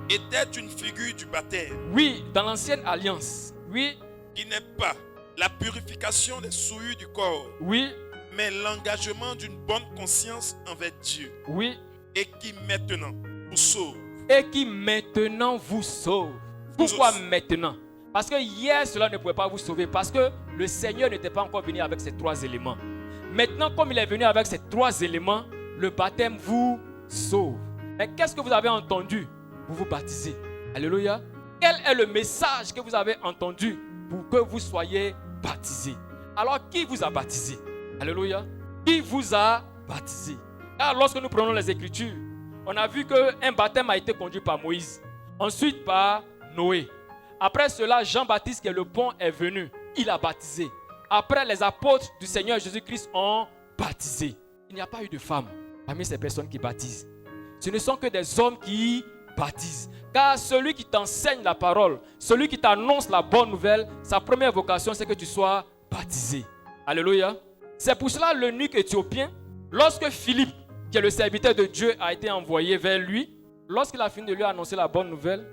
était une figure du baptême. Oui, dans l'ancienne alliance. Oui. Qui n'est pas la purification des souillures du corps. Oui. Mais l'engagement d'une bonne conscience envers Dieu. Oui. Et qui maintenant vous sauve. Et qui maintenant vous sauve. Pourquoi maintenant? Parce que hier, cela ne pouvait pas vous sauver. Parce que le Seigneur n'était pas encore venu avec ces trois éléments. Maintenant, comme il est venu avec ces trois éléments, le baptême vous sauve. Mais qu'est-ce que vous avez entendu pour vous baptiser? Alléluia. Quel est le message que vous avez entendu pour que vous soyez baptisés? Alors, qui vous a baptisé? Alléluia. Qui vous a baptisé? Car lorsque nous prenons les Écritures, on a vu qu'un baptême a été conduit par Moïse, ensuite par Noé. Après cela, Jean-Baptiste, qui est le pont, est venu. Il a baptisé. Après, les apôtres du Seigneur Jésus-Christ ont baptisé. Il n'y a pas eu de femmes parmi ces personnes qui baptisent. Ce ne sont que des hommes qui baptisent. Car celui qui t'enseigne la parole, celui qui t'annonce la bonne nouvelle, sa première vocation, c'est que tu sois baptisé. Alléluia. C'est pour cela l'eunuque éthiopien, lorsque Philippe, qui est le serviteur de Dieu, a été envoyé vers lui, lorsqu'il a fini de lui annoncer la bonne nouvelle,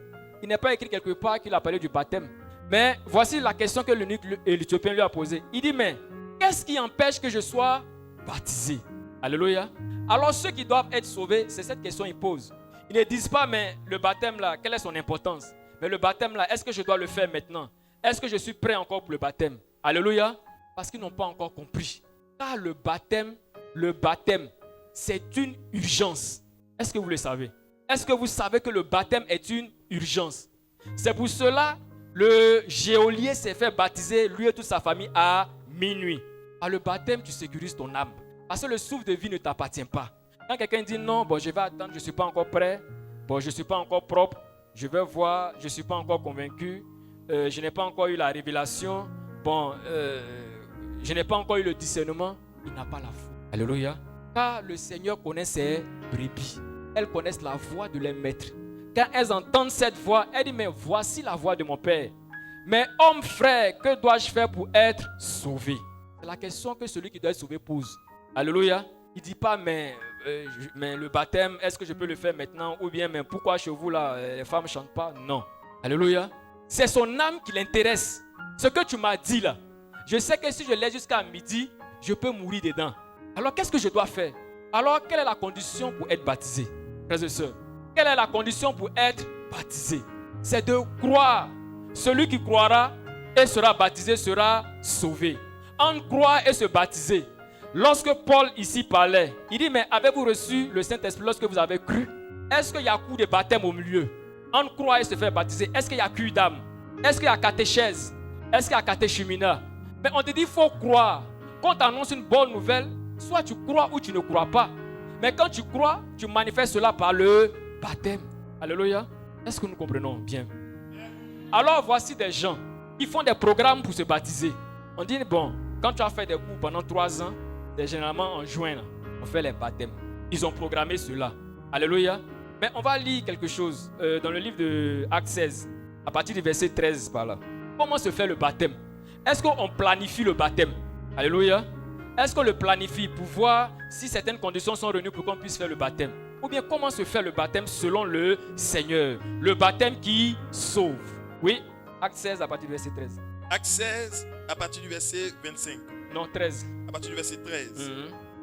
il n'est pas écrit quelque part qu'il a parlé du baptême. Mais voici la question que l'eunuque éthiopien lui a posée. Il dit, mais qu'est-ce qui empêche que je sois baptisé? Alléluia. Alors ceux qui doivent être sauvés, c'est cette question qu'ils posent. Ils ne disent pas, mais le baptême là, quelle est son importance? Mais le baptême là, est-ce que je dois le faire maintenant? Est-ce que je suis prêt encore pour le baptême? Alléluia. Parce qu'ils n'ont pas encore compris. Car le baptême, c'est une urgence. Est-ce que vous le savez? Est-ce que vous savez que le baptême est une urgence? C'est pour cela le geôlier s'est fait baptiser, lui et toute sa famille, à minuit. Par le baptême, tu sécurises ton âme. Parce que le souffle de vie ne t'appartient pas. Quand quelqu'un dit non, bon, je vais attendre, je ne suis pas encore prêt, bon, je ne suis pas encore propre, je vais voir, je ne suis pas encore convaincu, je n'ai pas encore eu la révélation, bon, je n'ai pas encore eu le discernement, il n'a pas la foi. Alléluia. Car le Seigneur connaît ses brebis. Elles connaissent la voix de leur maître. Quand elles entendent cette voix, elles disent, mais voici la voix de mon Père. Mais homme frère, que dois-je faire pour être sauvé? C'est la question que celui qui doit être sauvé pose. Alléluia. Il ne dit pas, mais le baptême, est-ce que je peux le faire maintenant? Ou bien, mais pourquoi chez vous, là, les femmes ne chantent pas? Non. Alléluia. C'est son âme qui l'intéresse. Ce que tu m'as dit là, je sais que si je laisse jusqu'à midi, je peux mourir dedans. Alors, qu'est-ce que je dois faire? Alors, quelle est la condition pour être baptisé? Frères et sœurs, quelle est la condition pour être baptisé? C'est de croire. Celui qui croira et sera baptisé sera sauvé. Entre croire et se baptiser. Lorsque Paul ici parlait, il dit, mais avez-vous reçu le Saint-Esprit lorsque vous avez cru? Est-ce qu'il y a coup de baptême au milieu? Entre croire et se faire baptiser, est-ce qu'il y a cul d'âme? Est-ce qu'il y a catéchèse? Est-ce qu'il y a catéchumina? Mais on te dit, il faut croire. Quand on t'annonce une bonne nouvelle, soit tu crois ou tu ne crois pas. Mais quand tu crois, tu manifestes cela par le baptême. Alléluia. Est-ce que nous comprenons bien? Alors voici des gens qui font des programmes pour se baptiser. On dit, bon, quand tu as fait des cours pendant 3 ans, c'est généralement en juin, là, on fait les baptêmes. Ils ont programmé cela. Alléluia. Mais on va lire quelque chose dans le livre de Actes 16, à partir du verset 13 par là. Comment se fait le baptême? Est-ce qu'on planifie le baptême? Alléluia. Est-ce qu'on le planifie pour voir si certaines conditions sont réunies pour qu'on puisse faire le baptême? Ou bien comment se fait le baptême selon le Seigneur? Le baptême qui sauve. Oui, Acte 16 à partir du verset 13. Acte 16 à partir du verset 25. Non, 13. À partir du verset 13.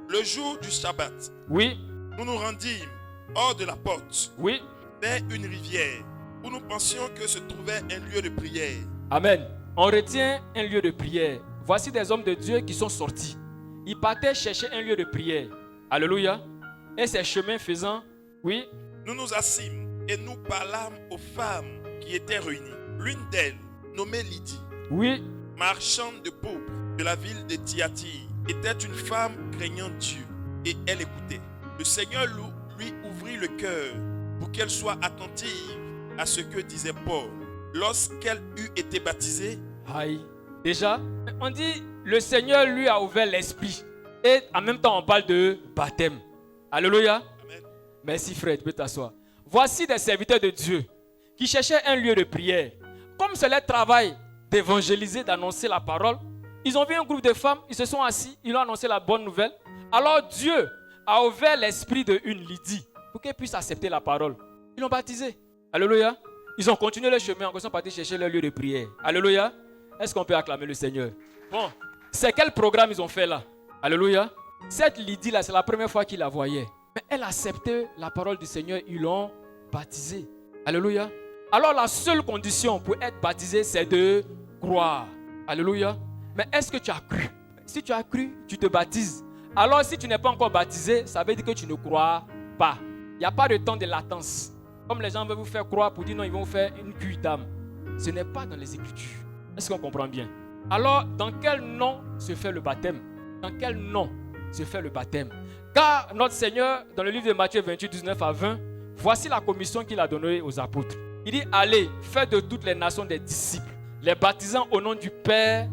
Le jour du Shabbat, oui, nous nous rendîmes hors de la porte, oui, vers une rivière, où nous pensions que se trouvait un lieu de prière. Amen. On retient un lieu de prière. Voici des hommes de Dieu qui sont sortis. Ils partaient chercher un lieu de prière. Alléluia. Et ces chemins faisant, oui, nous nous assîmes et nous parlâmes aux femmes qui étaient réunies. L'une d'elles, nommée Lydie, oui, marchande de pourpre de la ville de Thyatire, était une femme craignant Dieu et elle écoutait. Le Seigneur lui ouvrit le cœur pour qu'elle soit attentive à ce que disait Paul. Lorsqu'elle eut été baptisée, aïe. Déjà, on dit le Seigneur lui a ouvert l'esprit. Et en même temps, on parle de baptême. Alléluia. Amen. Merci frère, tu peux t'asseoir. Voici des serviteurs de Dieu qui cherchaient un lieu de prière. Comme c'est leur travail d'évangéliser, d'annoncer la parole, ils ont vu un groupe de femmes, ils se sont assis, ils ont annoncé la bonne nouvelle. Alors Dieu a ouvert l'esprit d'une Lydie pour qu'elle puisse accepter la parole. Ils l'ont baptisée. Alléluia. Ils ont continué le chemin, ils sont partis chercher leur lieu de prière. Alléluia. Est-ce qu'on peut acclamer le Seigneur? Bon, c'est quel programme ils ont fait là? Alléluia. Cette Lydie là, c'est la première fois qu'ils la voyaient. Mais elle acceptait la parole du Seigneur, ils l'ont baptisée. Alléluia. Alors la seule condition pour être baptisé, c'est de croire. Alléluia. Mais est-ce que tu as cru? Si tu as cru, tu te baptises. Alors si tu n'es pas encore baptisé, ça veut dire que tu ne crois pas. Il n'y a pas de temps de latence. Comme les gens veulent vous faire croire pour dire non, ils vont vous faire une cure d'âme. ce n'est pas dans les Écritures. Est-ce qu'on comprend bien? Alors, dans quel nom se fait le baptême? Dans quel nom se fait le baptême? Car notre Seigneur, dans le livre de Matthieu 28, 19 à 20, voici la commission qu'il a donnée aux apôtres. Il dit, allez, faites de toutes les nations des disciples, les baptisant au nom du Père,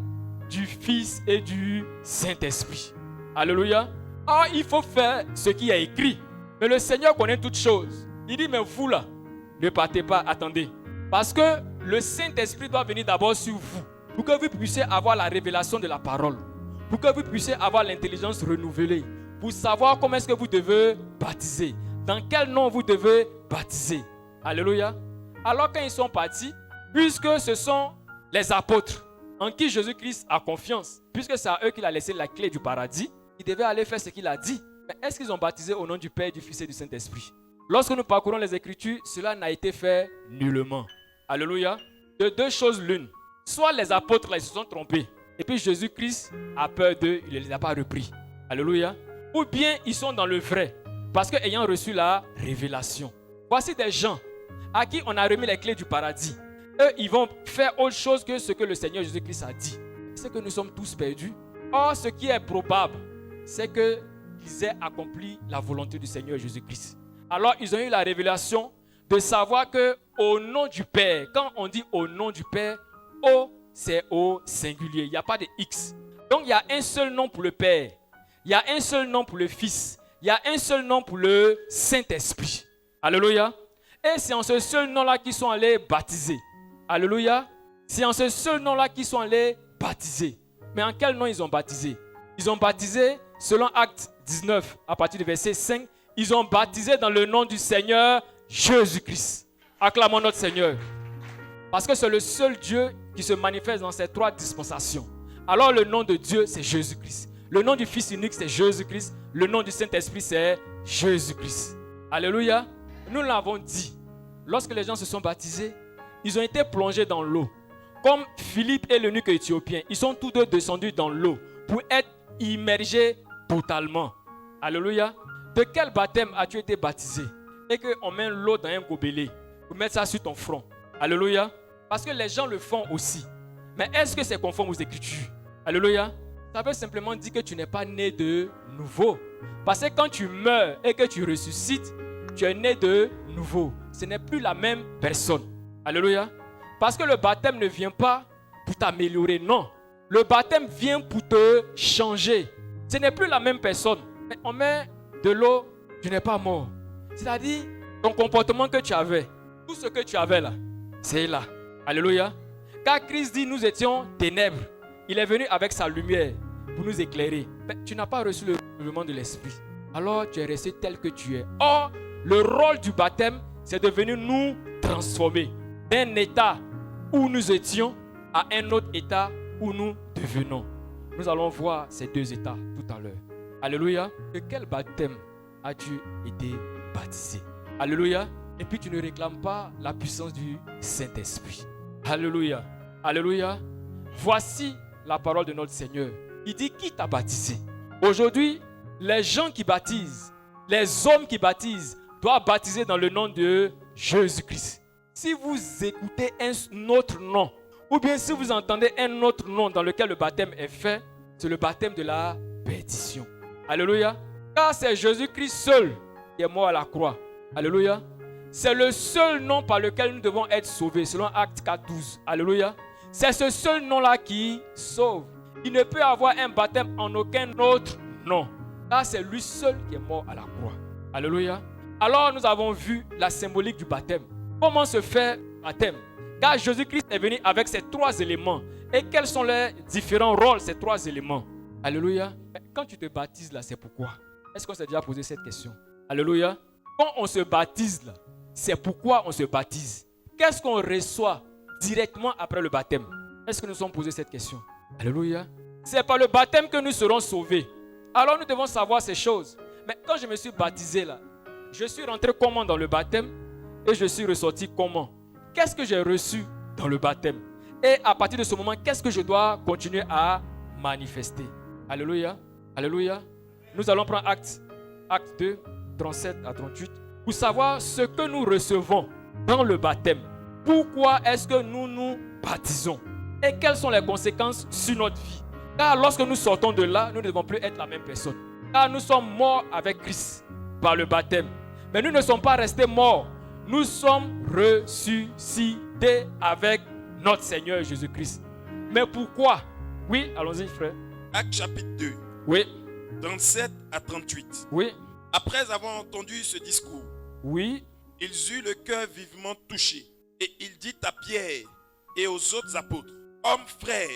du Fils et du Saint-Esprit. Alléluia. Ah, il faut faire ce qui est écrit. Mais le Seigneur connaît toutes choses. Il dit, mais vous là, ne partez pas, attendez. Parce que le Saint-Esprit doit venir d'abord sur vous, pour que vous puissiez avoir la révélation de la parole, pour que vous puissiez avoir l'intelligence renouvelée, pour savoir comment est-ce que vous devez baptiser, dans quel nom vous devez baptiser. Alléluia. Alors quand ils sont partis, puisque ce sont les apôtres en qui Jésus-Christ a confiance, puisque c'est à eux qu'il a laissé la clé du paradis, ils devaient aller faire ce qu'il a dit. Mais est-ce qu'ils ont baptisé au nom du Père, du Fils et du Saint-Esprit? Lorsque nous parcourons les Écritures, cela n'a été fait nullement. Alléluia. De deux choses l'une. Soit les apôtres là, ils se sont trompés, et puis Jésus-Christ a peur d'eux, il ne les a pas repris. Alléluia. Ou bien ils sont dans le vrai, parce qu'ayant reçu la révélation. Voici des gens à qui on a remis les clés du paradis. Eux, ils vont faire autre chose que ce que le Seigneur Jésus-Christ a dit. C'est que nous sommes tous perdus. Or, ce qui est probable, c'est qu'ils aient accompli la volonté du Seigneur Jésus-Christ. Alors, ils ont eu la révélation de savoir que au nom du Père, quand on dit au nom du Père, O, c'est au singulier. Il n'y a pas de X. Donc, il y a un seul nom pour le Père. Il y a un seul nom pour le Fils. Il y a un seul nom pour le Saint-Esprit. Alléluia. Et c'est en ce seul nom-là qu'ils sont allés baptiser. Alléluia. C'est en ce seul nom-là qu'ils sont allés baptiser. Mais en quel nom ils ont baptisé? Ils ont baptisé, selon Acte 19, à partir du verset 5, ils ont baptisé dans le nom du Seigneur Jésus-Christ. Acclamons notre Seigneur. Parce que c'est le seul Dieu qui se manifeste dans ces trois dispensations. Alors le nom de Dieu, c'est Jésus-Christ. Le nom du Fils unique, c'est Jésus-Christ. Le nom du Saint-Esprit, c'est Jésus-Christ. Alléluia. Nous l'avons dit. Lorsque les gens se sont baptisés, ils ont été plongés dans l'eau. Comme Philippe et l'eunuque éthiopien, ils sont tous deux descendus dans l'eau pour être immergés totalement. Alléluia. De quel baptême as-tu été baptisé? Et qu'on met l'eau dans un gobelet pour mettre ça sur ton front. Alléluia. Parce que les gens le font aussi. Mais est-ce que c'est conforme aux Écritures? Alléluia. Ça veut simplement dire que tu n'es pas né de nouveau. Parce que quand tu meurs et que tu ressuscites, tu es né de nouveau. Ce n'est plus la même personne. Alléluia. Parce que le baptême ne vient pas pour t'améliorer, non. Le baptême vient pour te changer. Ce n'est plus la même personne. Mais on met de l'eau, tu n'es pas mort. C'est-à-dire, ton comportement que tu avais, tout ce que tu avais là, c'est là. Alléluia. Car Christ dit, nous étions ténèbres. Il est venu avec sa lumière pour nous éclairer. Mais tu n'as pas reçu le renouvellement de l'esprit. Alors tu es resté tel que tu es. Or, le rôle du baptême, c'est de venir nous transformer d'un état où nous étions à un autre état où nous devenons. Nous allons voir ces deux états tout à l'heure. Alléluia. De quel baptême as-tu été baptisé? Alléluia. Et puis tu ne réclames pas la puissance du Saint-Esprit. Alléluia. Alléluia. Voici la parole de notre Seigneur. Il dit, qui t'a baptisé? Aujourd'hui, les gens qui baptisent, les hommes qui baptisent, doivent baptiser dans le nom de Jésus-Christ. Si vous écoutez un autre nom, ou bien si vous entendez un autre nom dans lequel le baptême est fait, c'est le baptême de la perdition. Alléluia. Car c'est Jésus-Christ seul qui est mort à la croix. Alléluia. C'est le seul nom par lequel nous devons être sauvés, selon Acte 4:12. Alléluia. C'est ce seul nom-là qui sauve. Il ne peut y avoir un baptême en aucun autre nom. Car c'est lui seul qui est mort à la croix. Alléluia. Alors nous avons vu la symbolique du baptême. Comment se fait le baptême? Car Jésus-Christ est venu avec ces trois éléments. Et quels sont les différents rôles, ces trois éléments? Alléluia. Quand tu te baptises là, c'est pourquoi? Est-ce qu'on s'est déjà posé cette question? Alléluia. Quand on se baptise là, c'est pourquoi on se baptise. Qu'est-ce qu'on reçoit directement après le baptême? Est-ce que nous sommes posé cette question? Alléluia. C'est par le baptême que nous serons sauvés. Alors nous devons savoir ces choses. Mais quand je me suis baptisé là, je suis rentré comment dans le baptême et je suis ressorti comment? Qu'est-ce que j'ai reçu dans le baptême? Et à partir de ce moment, qu'est-ce que je dois continuer à manifester? Alléluia. Alléluia. Nous allons prendre Acte 2, 37 à 38, pour savoir ce que nous recevons dans le baptême. pourquoi est-ce que nous nous baptisons et quelles sont les conséquences sur notre vie. Car lorsque nous sortons de là, nous ne devons plus être la même personne. Car nous sommes morts avec Christ par le baptême. Mais nous ne sommes pas restés morts. Nous sommes ressuscités avec notre Seigneur Jésus-Christ. Mais pourquoi? Oui, allons-y frère. Actes chapitre 2, Oui, 37 à 38. oui, Après avoir entendu ce discours, oui. ils eurent le cœur vivement touché. Et il dit à Pierre et aux autres apôtres, hommes frères,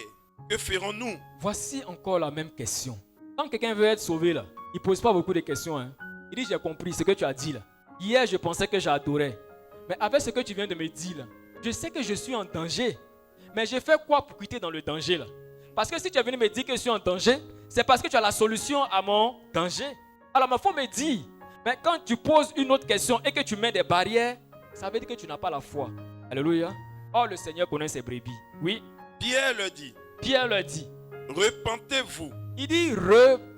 que ferons-nous? Voici encore la même question. Quand quelqu'un veut être sauvé là, il ne pose pas beaucoup de questions. Hein. Il dit j'ai compris ce que tu as dit là. Hier je pensais que j'adorais. Mais avec ce que tu viens de me dire là, je sais que je suis en danger. Mais je fais quoi pour quitter dans le danger là? Parce que si tu es venu me dire que je suis en danger, c'est parce que tu as la solution à mon danger. Alors il faut me dire. Mais quand tu poses une autre question et que tu mets des barrières, ça veut dire que tu n'as pas la foi. Alléluia. Oh, le Seigneur connaît ses brebis. Oui. Pierre leur dit, Pierre leur dit. repentez-vous Il dit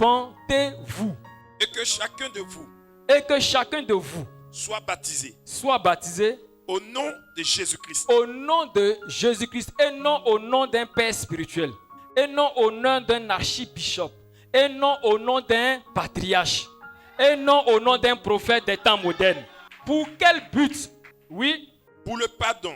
repentez-vous. et que chacun de vous Et que chacun de vous soit baptisé soit baptisé au nom de Jésus-Christ au nom de Jésus-Christ et non au nom d'un père spirituel et non au nom d'un archibishop et non au nom d'un patriarche et non au nom d'un prophète des temps modernes. Pour quel but? Oui, pour le pardon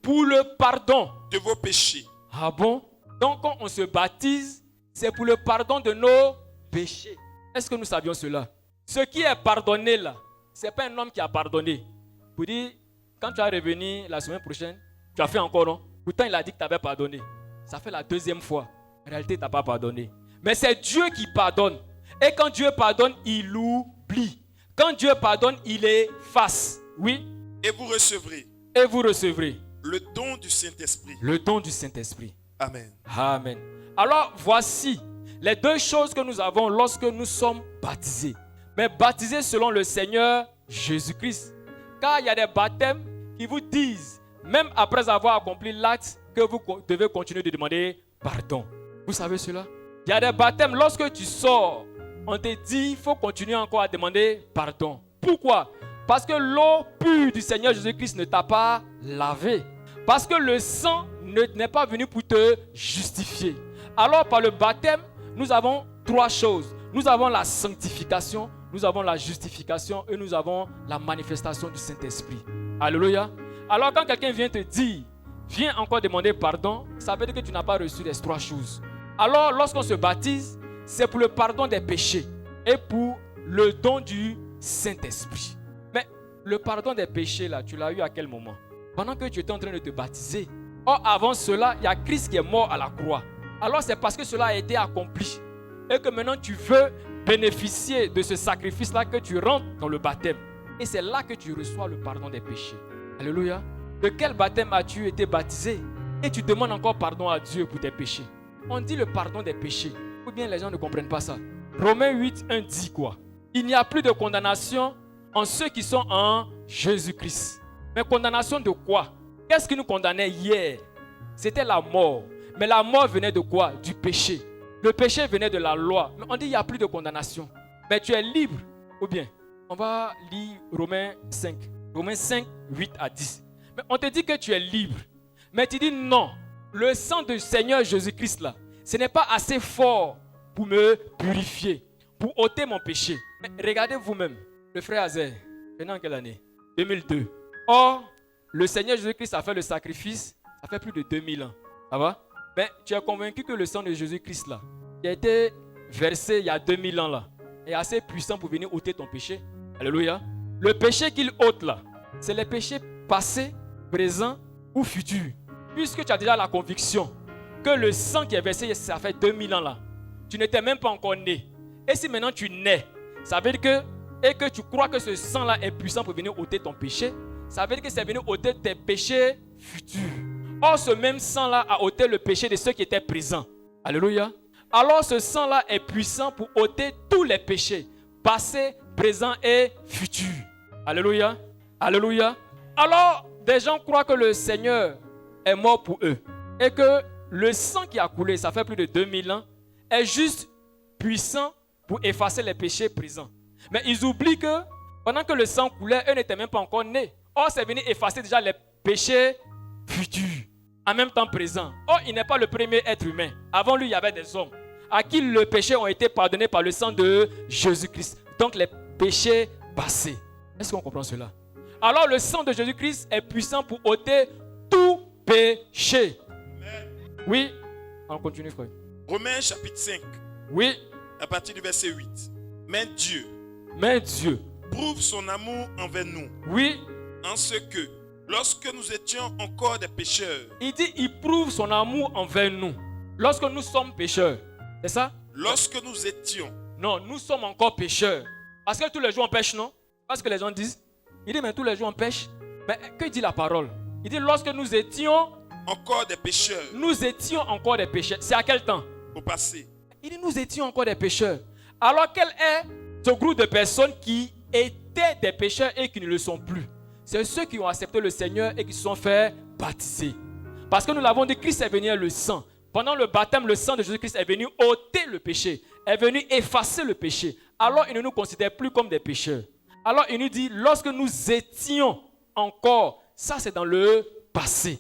pour le pardon. de vos péchés. Ah bon? Donc quand on se baptise, c'est pour le pardon de nos péchés. Est-ce que nous savions cela? Ce qui est pardonné là, ce n'est pas un homme qui a pardonné. Pour dire, quand tu vas revenir la semaine prochaine, tu as fait encore non? Pourtant il a dit que tu avais pardonné. Ça fait la deuxième fois. En réalité, tu n'as pas pardonné. Mais c'est Dieu qui pardonne. Et quand Dieu pardonne, il oublie. Quand Dieu pardonne, il efface. Oui. Et vous recevrez Et vous recevrez le don du Saint-Esprit. le don du Saint-Esprit. Amen. Amen. Alors voici les deux choses que nous avons lorsque nous sommes baptisés. Mais baptisés selon le Seigneur Jésus-Christ. Car il y a des baptêmes qui vous disent, même après avoir accompli l'acte, que vous devez continuer de demander pardon. Vous savez cela? Il y a des baptêmes, lorsque tu sors, on te dit, il faut continuer encore à demander pardon. Pourquoi? Parce que l'eau pure du Seigneur Jésus-Christ ne t'a pas lavé. Parce que le sang n'est pas venu pour te justifier. Alors par le baptême, nous avons trois choses. Nous avons la sanctification, nous avons la justification et nous avons la manifestation du Saint-Esprit. Alléluia. Alors quand quelqu'un vient te dire, viens encore demander pardon, ça veut dire que tu n'as pas reçu les trois choses. Alors lorsqu'on se baptise, c'est pour le pardon des péchés et pour le don du Saint-Esprit. Mais le pardon des péchés là, tu l'as eu à quel moment? Pendant que tu étais en train de te baptiser. Or avant cela, il y a Christ qui est mort à la croix. Alors c'est parce que cela a été accompli. Et que maintenant tu veux bénéficier de ce sacrifice-là que tu rentres dans le baptême. Et c'est là que tu reçois le pardon des péchés. Alléluia. De quel baptême as-tu été baptisé? Et tu demandes encore pardon à Dieu pour tes péchés. On dit le pardon des péchés. Ou bien les gens ne comprennent pas ça. Romains 8, 1 dit quoi? Il n'y a plus de condamnation en ceux qui sont en Jésus-Christ. Mais condamnation de quoi? Qu'est-ce qui nous condamnait hier? C'était la mort. Mais la mort venait de quoi? Du péché. Le péché venait de la loi. Mais on dit il n'y a plus de condamnation. Mais tu es libre. Ou bien, on va lire Romains 5. Romains 5, 8 à 10. Mais on te dit que tu es libre. Mais tu dis non. Le sang du Seigneur Jésus-Christ là, ce n'est pas assez fort pour me purifier, pour ôter mon péché. Mais regardez vous-même. Le frère Azer, maintenant en quelle année? 2002. Or, le Seigneur Jésus-Christ a fait le sacrifice, ça fait plus de 2000 ans. Ça va? Mais tu es convaincu que le sang de Jésus-Christ là, qui a été versé il y a 2000 ans là, est assez puissant pour venir ôter ton péché? Alléluia. Le péché qu'il ôte là, c'est les péchés passés, présents ou futurs. Puisque tu as déjà la conviction que le sang qui est versé, ça fait 2000 ans là, tu n'étais même pas encore né. Et si maintenant tu nais, ça veut dire que tu crois que ce sang là est puissant pour venir ôter ton péché, ça veut dire que c'est venu ôter tes péchés futurs. Or, ce même sang-là a ôté le péché de ceux qui étaient présents. Alléluia. Alors, ce sang-là est puissant pour ôter tous les péchés, passés, présents et futurs. Alléluia. Alléluia. Alors, des gens croient que le Seigneur est mort pour eux. Et que le sang qui a coulé, ça fait plus de 2000 ans, est juste puissant pour effacer les péchés présents. Mais ils oublient que pendant que le sang coulait, eux n'étaient même pas encore nés. Or, c'est venu effacer déjà les péchés futur, en même temps présent. Or, il n'est pas le premier être humain. Avant lui, il y avait des hommes à qui le péché ont été pardonnés par le sang de Jésus-Christ. Donc, les péchés passés. Est-ce qu'on comprend cela? Alors, le sang de Jésus-Christ est puissant pour ôter tout péché. Oui, on continue, frère. Romains chapitre 5, Oui, à partir du verset 8. Mais Dieu prouve son amour envers nous oui, en ce que, lorsque nous étions encore des pécheurs, il dit, il prouve son amour envers nous. Lorsque nous sommes pécheurs, c'est ça? lorsque nous étions, Non, nous sommes encore pécheurs. Parce que tous les jours on pêche, non? Parce que les gens disent. Il dit, mais tous les jours on pêche. Mais que dit la parole? Il dit, lorsque nous étions encore des pécheurs encore des pécheurs. C'est à quel temps? au passé. Il dit, nous étions encore des pécheurs. Alors quel est ce groupe de personnes qui étaient des pécheurs et qui ne le sont plus? C'est ceux qui ont accepté le Seigneur et qui se sont fait baptiser. Parce que nous l'avons dit, Christ est venu le sang. Pendant le baptême, le sang de Jésus-Christ est venu ôter le péché, est venu effacer le péché. Alors il ne nous considère plus comme des pécheurs. Alors il nous dit, lorsque nous étions encore, ça c'est dans le passé.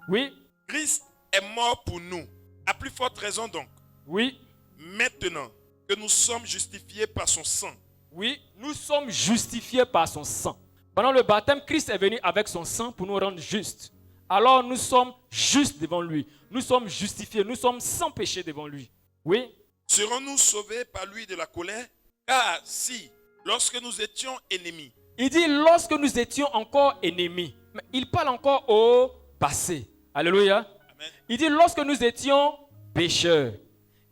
Oui, Christ est mort pour nous. À plus forte raison donc, oui, maintenant que nous sommes justifiés par son sang, oui, nous sommes justifiés par son sang. Pendant le baptême, Christ est venu avec son sang pour nous rendre justes. Alors nous sommes justes devant lui. Nous sommes justifiés, nous sommes sans péché devant lui. Oui, serons-nous sauvés par lui de la colère? Car si, lorsque nous étions ennemis, il dit lorsque nous étions encore ennemis. Mais il parle encore au passé. Alléluia. Amen. Il dit lorsque nous étions pécheurs.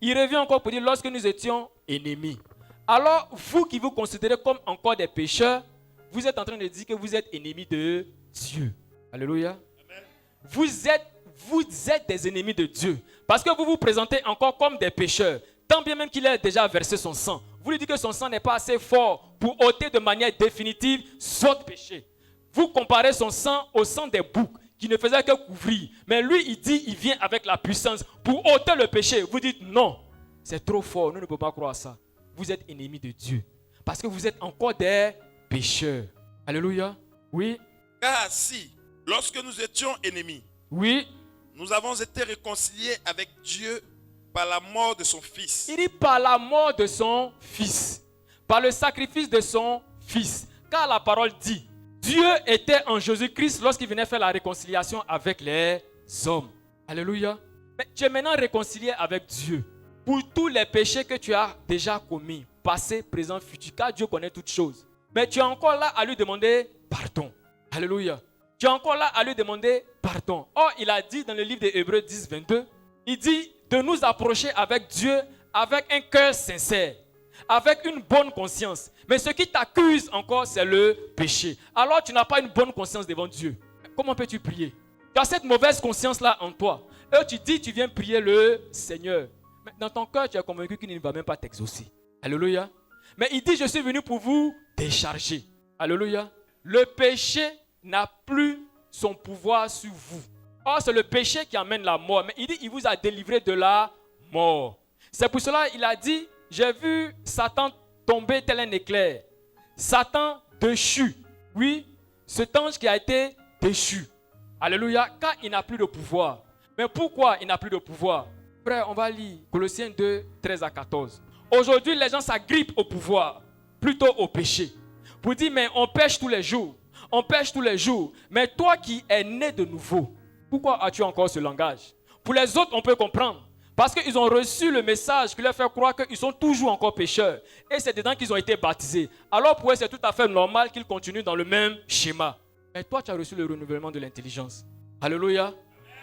Il revient encore pour dire lorsque nous étions ennemis. Alors vous qui vous considérez comme encore des pécheurs, vous êtes en train de dire que vous êtes ennemis de Dieu. Alléluia. Amen. Vous êtes des ennemis de Dieu. Parce que vous vous présentez encore comme des pécheurs. Tant bien même qu'il ait déjà versé son sang. Vous lui dites que son sang n'est pas assez fort pour ôter de manière définitive votre péché. Vous comparez son sang au sang des boucs qui ne faisait que couvrir. Mais lui, il dit, il vient avec la puissance pour ôter le péché. Vous dites non, c'est trop fort, nous ne pouvons pas croire ça. Vous êtes ennemis de Dieu. Parce que vous êtes encore des pécheurs. Alléluia. Oui. Car si, lorsque nous étions ennemis, Oui. nous avons été réconciliés avec Dieu par la mort de son Fils. Il dit par la mort de son Fils. Par le sacrifice de son Fils. Car la parole dit, Dieu était en Jésus-Christ lorsqu'il venait faire la réconciliation avec les hommes. Alléluia. Mais tu es maintenant réconcilié avec Dieu. Pour tous les péchés que tu as déjà commis, passé, présent, futur, car Dieu connaît toutes choses. Mais tu es encore là à lui demander pardon. Alléluia. Tu es encore là à lui demander pardon. Or, il a dit dans le livre des Hébreux 10, 22, il dit de nous approcher avec Dieu avec un cœur sincère, avec une bonne conscience. Mais ce qui t'accuse encore, c'est le péché. Alors, tu n'as pas une bonne conscience devant Dieu. Comment peux-tu prier? Tu as cette mauvaise conscience-là en toi. Et tu dis, tu viens prier le Seigneur. Mais dans ton cœur, tu es convaincu qu'il ne va même pas t'exaucer. Alléluia. Mais il dit, je suis venu pour vous décharger. Alléluia. Le péché n'a plus son pouvoir sur vous. Or, c'est le péché qui amène la mort. Mais il dit, il vous a délivré de la mort. C'est pour cela qu'il a dit, j'ai vu Satan tomber tel un éclair. Satan déchu. Oui, cet ange qui a été déchu. Alléluia, car il n'a plus de pouvoir. Mais pourquoi il n'a plus de pouvoir? Frère, on va lire Colossiens 2, 13 à 14. Aujourd'hui, les gens s'agrippent au pouvoir, plutôt au péché. Pour dire, mais on pêche tous les jours. On pêche tous les jours. Mais toi qui es né de nouveau, pourquoi as-tu encore ce langage? Pour les autres, on peut comprendre. Parce qu'ils ont reçu le message qui leur fait croire qu'ils sont toujours encore pécheurs. Et c'est dedans qu'ils ont été baptisés. Alors pour eux, c'est tout à fait normal qu'ils continuent dans le même schéma. Mais toi, tu as reçu le renouvellement de l'intelligence. Alléluia.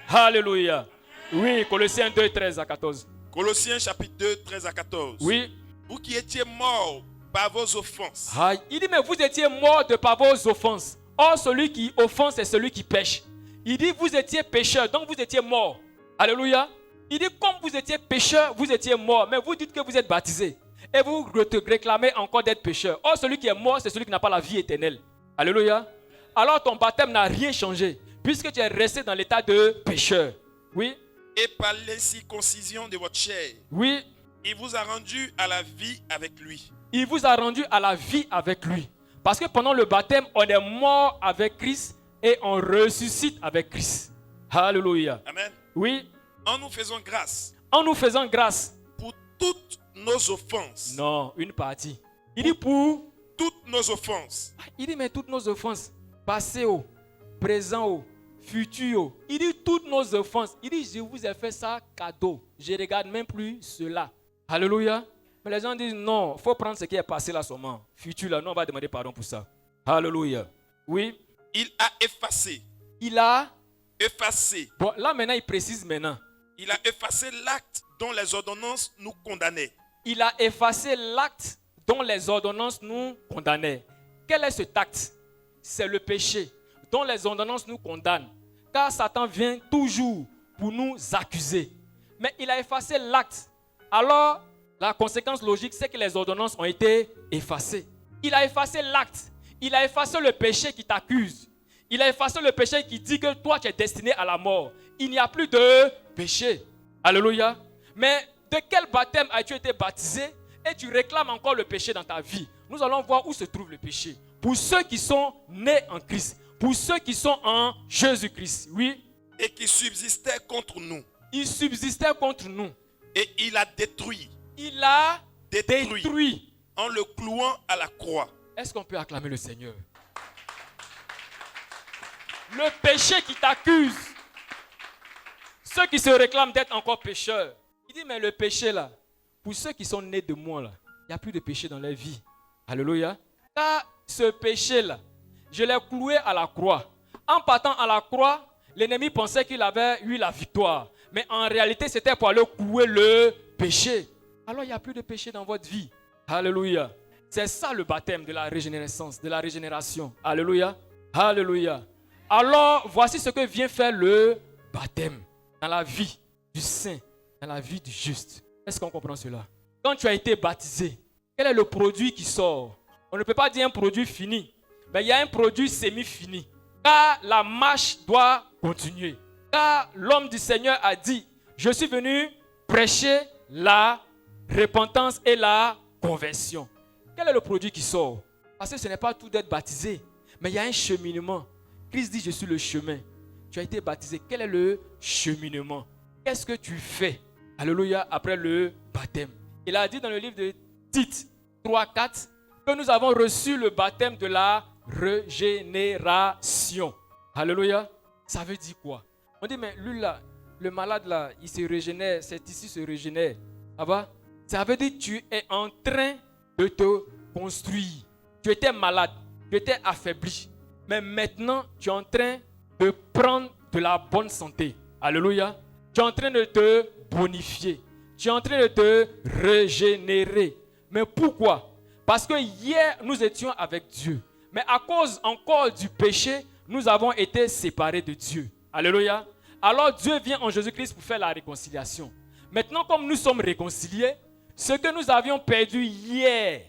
Alléluia. Oui, Colossiens 2, 13 à 14. Colossiens chapitre 2, 13 à 14. Oui. Vous qui étiez morts par vos offenses. Il dit, mais vous étiez morts de par vos offenses. Or, celui qui offense, c'est celui qui pêche. Il dit, vous étiez pécheurs, donc vous étiez morts. Alléluia. Il dit, comme vous étiez pécheurs, vous étiez morts. Mais vous dites que vous êtes baptisés. Et vous réclamez encore d'être pécheur. Or, celui qui est mort, c'est celui qui n'a pas la vie éternelle. Alléluia. Alors, ton baptême n'a rien changé. Puisque tu es resté dans l'état de pécheur. Oui. Et par l'incirconcision de votre chair. Oui. Il vous a rendu à la vie avec lui. Il vous a rendu à la vie avec lui. Parce que pendant le baptême, on est mort avec Christ et on ressuscite avec Christ. Alléluia. Amen. Oui, En nous faisant grâce en nous faisant grâce. pour toutes nos offenses. Non, une partie. Il dit pour. Toutes nos offenses. Il dit mais toutes nos offenses. Passé au, présent au, futur au. Il dit toutes nos offenses. Il dit je vous ai fait ça cadeau. Je ne regarde même plus cela. Alléluia. Mais les gens disent non, il faut prendre ce qui est passé là seulement. Futur là, non, on va demander pardon pour ça. Alléluia. Oui. Il a effacé. Il a. Effacé. Bon, là maintenant, il précise maintenant. Il a effacé l'acte dont les ordonnances nous condamnaient. Il a effacé l'acte dont les ordonnances nous condamnaient. Quel est cet acte? C'est le péché dont les ordonnances nous condamnent. Car Satan vient toujours pour nous accuser. Mais il a effacé l'acte. Alors, la conséquence logique, c'est que les ordonnances ont été effacées. Il a effacé l'acte. Il a effacé le péché qui t'accuse. Il a effacé le péché qui dit que toi, tu es destiné à la mort. Il n'y a plus de péché. Alléluia. Mais de quel baptême as-tu été baptisé et tu réclames encore le péché dans ta vie? Nous allons voir où se trouve le péché. Pour ceux qui sont nés en Christ, pour ceux qui sont en Jésus-Christ, oui. Et qui subsistait contre nous. Il subsistait contre nous. Et il a détruit. Il a détruit. En le clouant à la croix. Est-ce qu'on peut acclamer le Seigneur? Le péché qui t'accuse. Ceux qui se réclament d'être encore pécheurs. Il dit mais le péché là, pour ceux qui sont nés de moi là, il n'y a plus de péché dans leur vie. Alléluia. Car ce péché là, je l'ai cloué à la croix. En partant à la croix, l'ennemi pensait qu'il avait eu la victoire. Mais en réalité, c'était pour aller clouer le péché. Alors il n'y a plus de péché dans votre vie. Alléluia. C'est ça le baptême de la régénérescence, de la régénération. Alléluia. Alléluia. Alors, voici ce que vient faire le baptême dans la vie du saint, dans la vie du juste. Est-ce qu'on comprend cela? Quand tu as été baptisé, quel est le produit qui sort? On ne peut pas dire un produit fini, mais il y a un produit semi-fini. Car la marche doit continuer. Car l'homme du Seigneur a dit, je suis venu prêcher la repentance et la conversion. Quel est le produit qui sort? Parce que ce n'est pas tout d'être baptisé, mais il y a un cheminement. Christ dit, je suis le chemin. Tu as été baptisé. Quel est le cheminement? Qu'est-ce que tu fais? Alléluia, après le baptême. Il a dit dans le livre de Tite 3:4 que nous avons reçu le baptême de la régénération. Alléluia. Ça veut dire quoi? On dit, mais lui là, le malade là, il se régénère, cet ici se régénère. Ça va? Ça veut dire que tu es en train de te construire. Tu étais malade, tu étais affaibli. Mais maintenant, tu es en train de prendre de la bonne santé. Alléluia. Tu es en train de te bonifier. Tu es en train de te régénérer. Mais pourquoi? Parce que hier, nous étions avec Dieu. Mais à cause encore du péché, nous avons été séparés de Dieu. Alléluia. Alors Dieu vient en Jésus-Christ pour faire la réconciliation. Maintenant, comme nous sommes réconciliés, ce que nous avions perdu hier,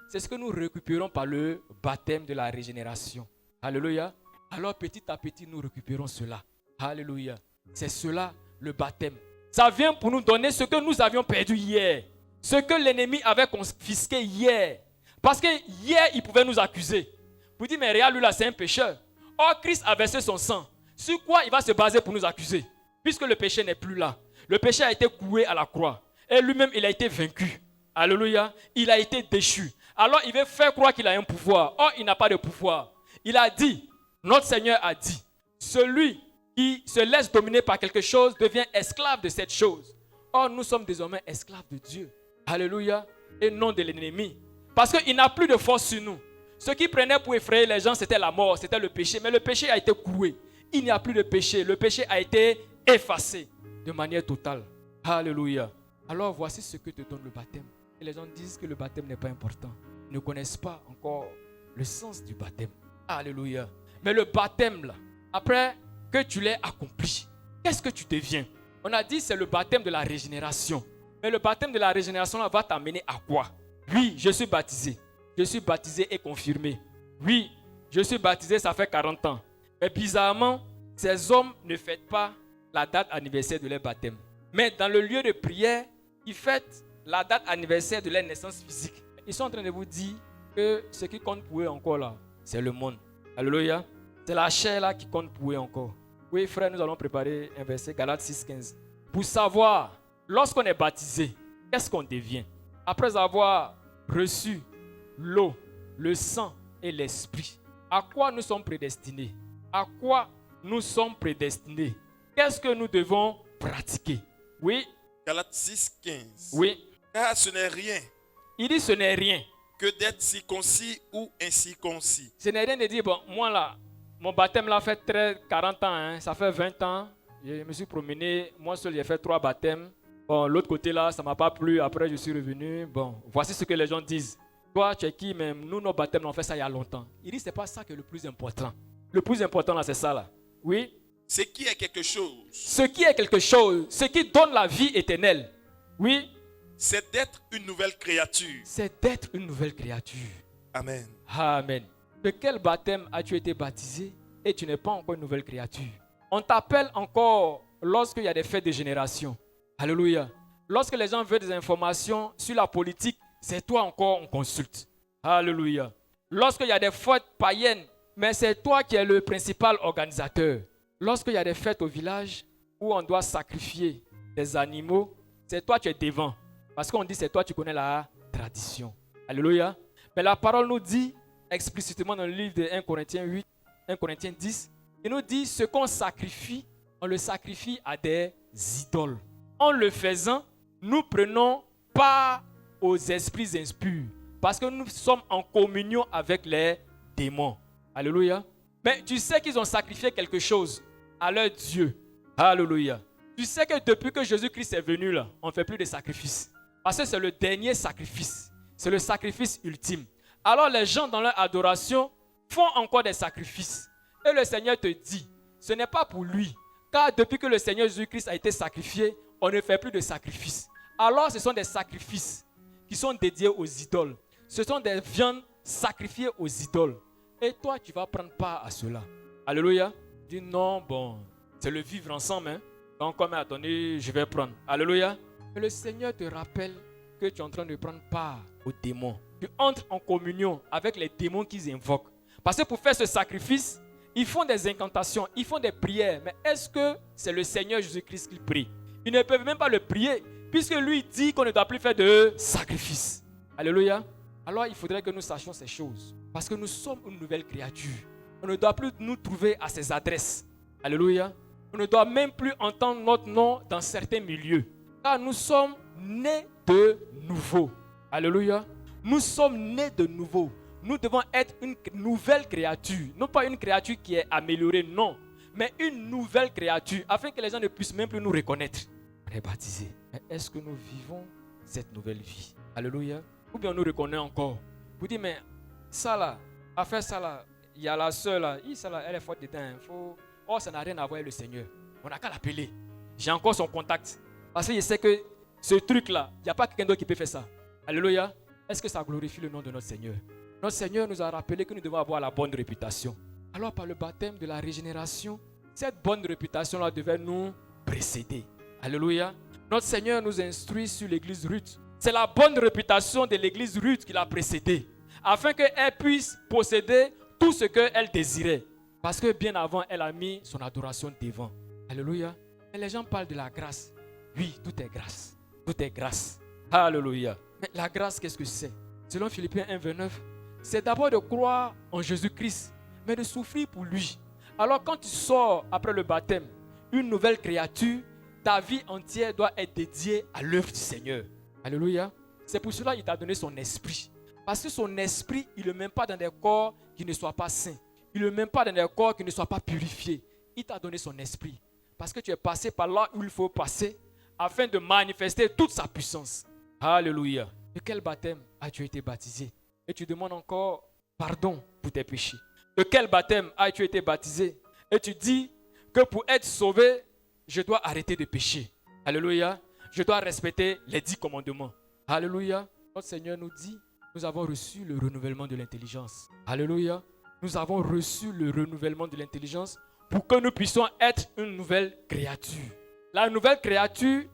c'est ce que nous récupérons par le baptême de la régénération. Alléluia. Alors petit à petit, nous récupérons cela. Alléluia. C'est cela le baptême. Ça vient pour nous donner ce que nous avions perdu hier. Ce que l'ennemi avait confisqué hier. Parce que hier, il pouvait nous accuser. Vous dites, mais regarde, lui là, c'est un pécheur. Or, Christ a versé son sang. Sur quoi il va se baser pour nous accuser? Puisque le péché n'est plus là. Le péché a été cloué à la croix. Et lui-même, il a été vaincu. Alléluia. Il a été déchu. Alors, il veut faire croire qu'il a un pouvoir. Or, il n'a pas de pouvoir. Il a dit, notre Seigneur a dit, celui qui se laisse dominer par quelque chose devient esclave de cette chose. Or, nous sommes désormais esclaves de Dieu. Alléluia. Et non de l'ennemi. Parce qu'il n'a plus de force sur nous. Ce qui prenait pour effrayer les gens, c'était la mort, c'était le péché. Mais le péché a été cloué. Il n'y a plus de péché. Le péché a été effacé de manière totale. Alléluia. Alors, voici ce que te donne le baptême. Et les gens disent que le baptême n'est pas important. Ils ne connaissent pas encore le sens du baptême. Alléluia. Mais le baptême, là, après que tu l'aies accompli, qu'est-ce que tu deviens? On a dit c'est le baptême de la régénération. Mais le baptême de la régénération là, va t'amener à quoi? Oui, je suis baptisé. Je suis baptisé et confirmé. Oui, je suis baptisé, ça fait 40 ans. Mais bizarrement, ces hommes ne fêtent pas la date anniversaire de leur baptême. Mais dans le lieu de prière, ils fêtent la date anniversaire de leur naissance physique. Ils sont en train de vous dire que ce qui compte pour eux encore là, c'est le monde. Alléluia. C'est la chair là qui compte pour eux encore. Oui, frère, nous allons préparer un verset, Galates 6,15. Pour savoir, lorsqu'on est baptisé, qu'est-ce qu'on devient? Après avoir reçu l'eau, le sang et l'esprit, à quoi nous sommes prédestinés? À quoi nous sommes prédestinés? Qu'est-ce que nous devons pratiquer? Oui. Galates 6,15. Oui. Car ce n'est rien. Il dit ce n'est rien. Que d'être circoncis ou incirconcis. Ce n'est rien de dire, bon, moi là, mon baptême là fait 40 ans, hein, ça fait 20 ans. Je me suis promené, moi seul j'ai fait 3 baptêmes. Bon, l'autre côté là, ça ne m'a pas plu, après je suis revenu. Bon, voici ce que les gens disent. Toi, tu es qui même? Nous, nos baptêmes, on fait ça il y a longtemps. Il dit, c'est pas ça qui est le plus important. Le plus important là, c'est ça là. Oui. Ce qui est quelque chose. Ce qui est quelque chose, ce qui donne la vie éternelle. Oui. C'est d'être une nouvelle créature. C'est d'être une nouvelle créature. Amen. Amen. De quel baptême as-tu été baptisé et tu n'es pas encore une nouvelle créature? On t'appelle encore lorsqu'il y a des fêtes de génération. Alléluia. Lorsque les gens veulent des informations sur la politique, c'est toi encore on consulte. Alléluia. Lorsqu'il y a des fêtes païennes, mais c'est toi qui es le principal organisateur. Lorsqu'il y a des fêtes au village où on doit sacrifier des animaux, c'est toi qui es devant. Parce qu'on dit c'est toi qui connais la tradition. Alléluia. Mais la parole nous dit explicitement dans le livre de 1 Corinthiens 8, 1 Corinthiens 10, il nous dit ce qu'on sacrifie, on le sacrifie à des idoles. En le faisant, nous prenons part aux esprits impurs parce que nous sommes en communion avec les démons. Alléluia. Mais tu sais qu'ils ont sacrifié quelque chose à leur Dieu. Alléluia. Tu sais que depuis que Jésus-Christ est venu là, on ne fait plus de sacrifices. Parce que c'est le dernier sacrifice. C'est le sacrifice ultime. Alors les gens dans leur adoration font encore des sacrifices. Et le Seigneur te dit, ce n'est pas pour lui. Car depuis que le Seigneur Jésus-Christ a été sacrifié, on ne fait plus de sacrifices. Alors ce sont des sacrifices qui sont dédiés aux idoles. Ce sont des viandes sacrifiées aux idoles. Et toi, tu vas prendre part à cela. Alléluia. Dis non, bon, c'est le vivre ensemble. Hein? Donc comme attendez, je vais prendre. Alléluia. Et le Seigneur te rappelle que tu es en train de prendre part aux démons. Tu entres en communion avec les démons qu'ils invoquent. Parce que pour faire ce sacrifice, ils font des incantations, ils font des prières. Mais est-ce que c'est le Seigneur Jésus-Christ qui prie? Ils ne peuvent même pas le prier, puisque lui dit qu'on ne doit plus faire de sacrifice. Alléluia. Alors il faudrait que nous sachions ces choses. Parce que nous sommes une nouvelle créature. On ne doit plus nous trouver à ces adresses. Alléluia. On ne doit même plus entendre notre nom dans certains milieux. Car nous sommes nés de nouveau. Alléluia. Nous sommes nés de nouveau. Nous devons être une nouvelle créature. Non pas une créature qui est améliorée, non. Mais une nouvelle créature. Afin que les gens ne puissent même plus nous reconnaître. On est baptisés. Mais est-ce que nous vivons cette nouvelle vie? Alléluia. Ou bien on nous reconnaît encore. Vous dites, mais ça là, à faire ça là, il y a la soeur là, ça là, elle est forte dedans. Oh, ça n'a rien à voir avec le Seigneur. On n'a qu'à l'appeler. J'ai encore son contact. Parce que je sais que ce truc-là, il n'y a pas quelqu'un d'autre qui peut faire ça. Alléluia. Est-ce que ça glorifie le nom de notre Seigneur? Notre Seigneur nous a rappelé que nous devons avoir la bonne réputation. Alors par le baptême de la régénération, cette bonne réputation-là devait nous précéder. Alléluia. Notre Seigneur nous instruit sur l'église Ruth. C'est la bonne réputation de l'église Ruth qui l'a précédée. Afin qu'elle puisse posséder tout ce qu'elle désirait. Parce que bien avant, elle a mis son adoration devant. Alléluia. Et les gens parlent de la grâce. Oui, tout est grâce. Tout est grâce. Alléluia. Mais la grâce, qu'est-ce que c'est? Selon Philippiens 1,29, c'est d'abord de croire en Jésus-Christ, mais de souffrir pour lui. Alors quand tu sors après le baptême, une nouvelle créature, ta vie entière doit être dédiée à l'œuvre du Seigneur. Alléluia. C'est pour cela qu'il t'a donné son esprit. Parce que son esprit, il ne le met pas dans des corps qui ne soient pas saints. Il ne le met pas dans des corps qui ne soient pas purifiés. Il t'a donné son esprit. Parce que tu es passé par là où il faut passer afin de manifester toute sa puissance. Alléluia. De quel baptême as-tu été baptisé? Et tu demandes encore pardon pour tes péchés. De quel baptême as-tu été baptisé? Et tu dis que pour être sauvé, je dois arrêter de pécher. Alléluia. Je dois respecter les 10 commandements. Alléluia. Notre Seigneur nous dit, nous avons reçu le renouvellement de l'intelligence. Alléluia. Nous avons reçu le renouvellement de l'intelligence pour que nous puissions être une nouvelle créature. La nouvelle créature,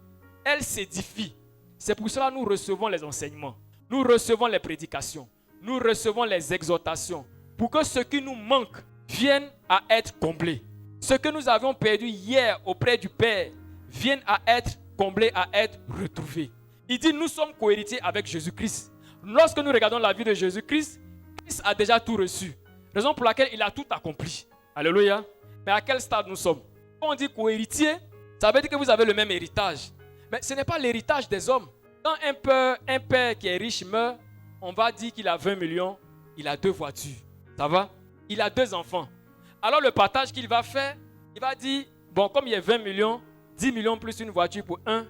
elle s'édifie. C'est pour cela que nous recevons les enseignements. Nous recevons les prédications. Nous recevons les exhortations. Pour que ce qui nous manque vienne à être comblé. ce que nous avions perdu hier auprès du Père vient à être comblé, à être retrouvé. Il dit, nous sommes cohéritiers avec Jésus-Christ. Lorsque nous regardons la vie de Jésus-Christ, Christ a déjà tout reçu. Raison pour laquelle il a tout accompli. Alléluia. Mais à quel stade nous sommes? Quand on dit cohéritier, ça veut dire que vous avez le même héritage. Mais ce n'est pas l'héritage des hommes. Quand un père qui est riche meurt, on va dire qu'il a 20 millions, il a 2 voitures. Ça va? Il a 2 enfants. Alors le partage qu'il va faire, il va dire, bon, comme il y a 20 millions, 10 millions plus une voiture pour un,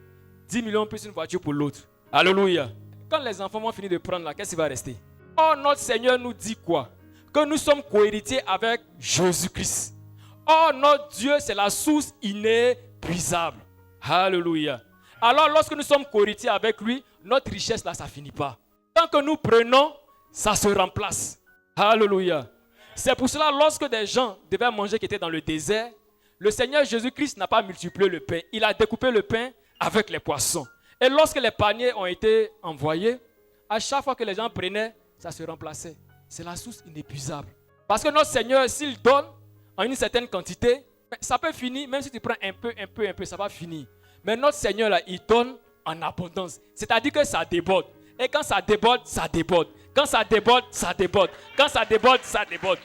10 millions plus une voiture pour l'autre. Alléluia. Quand les enfants vont finir de prendre là, qu'est-ce qui va rester? Or, notre Seigneur nous dit quoi? Que nous sommes cohéritiers avec Jésus-Christ. Or, notre Dieu, c'est la source inépuisable. Alléluia. Alors, lorsque nous sommes cohéritiers avec lui, notre richesse là, ça ne finit pas. Tant que nous prenons, ça se remplace. Alléluia. C'est pour cela, lorsque des gens devaient manger qui étaient dans le désert, le Seigneur Jésus-Christ n'a pas multiplié le pain. Il a découpé le pain avec les poissons. Et lorsque les paniers ont été envoyés, à chaque fois que les gens prenaient, ça se remplaçait. C'est la source inépuisable. Parce que notre Seigneur, s'il donne en une certaine quantité, ça peut finir, même si tu prends un peu, ça va finir. Mais notre Seigneur, là, il donne en abondance. C'est-à-dire que ça déborde. Et quand ça déborde, ça déborde. Quand ça déborde, ça déborde. Quand ça déborde, ça déborde.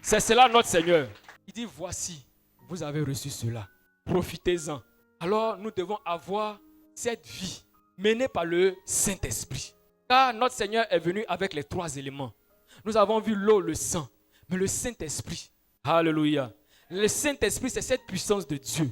C'est cela notre Seigneur. Il dit, voici, vous avez reçu cela. Profitez-en. Alors, nous devons avoir cette vie menée par le Saint-Esprit. Car notre Seigneur est venu avec les 3 éléments. Nous avons vu l'eau, le sang, mais le Saint-Esprit. Alléluia. Le Saint-Esprit, c'est cette puissance de Dieu.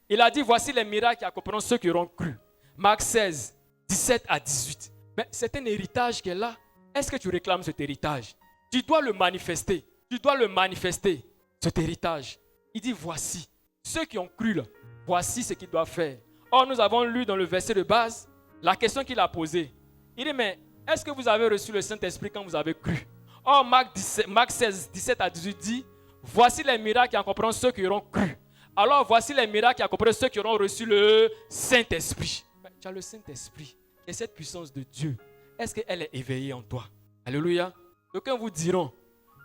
Il a dit, voici les miracles qui accompagneront ceux qui auront cru. Marc 16, 17 à 18. Mais c'est un héritage qui est là. Est-ce que tu réclames cet héritage? Tu dois le manifester. Tu dois le manifester, cet héritage. Il dit, voici, ceux qui ont cru là, voici ce qu'ils doivent faire. Or, nous avons lu dans le verset de base, la question qu'il a posée. Il dit, mais est-ce que vous avez reçu le Saint-Esprit quand vous avez cru? Or, Marc 16, 17 à 18 dit, voici les miracles qui accompagneront ceux qui auront cru. Alors, voici les miracles qui accompagneront ceux qui auront reçu le Saint-Esprit. Tu as le Saint-Esprit et cette puissance de Dieu. Est-ce qu'elle est éveillée en toi? Alléluia. D'aucuns vous diront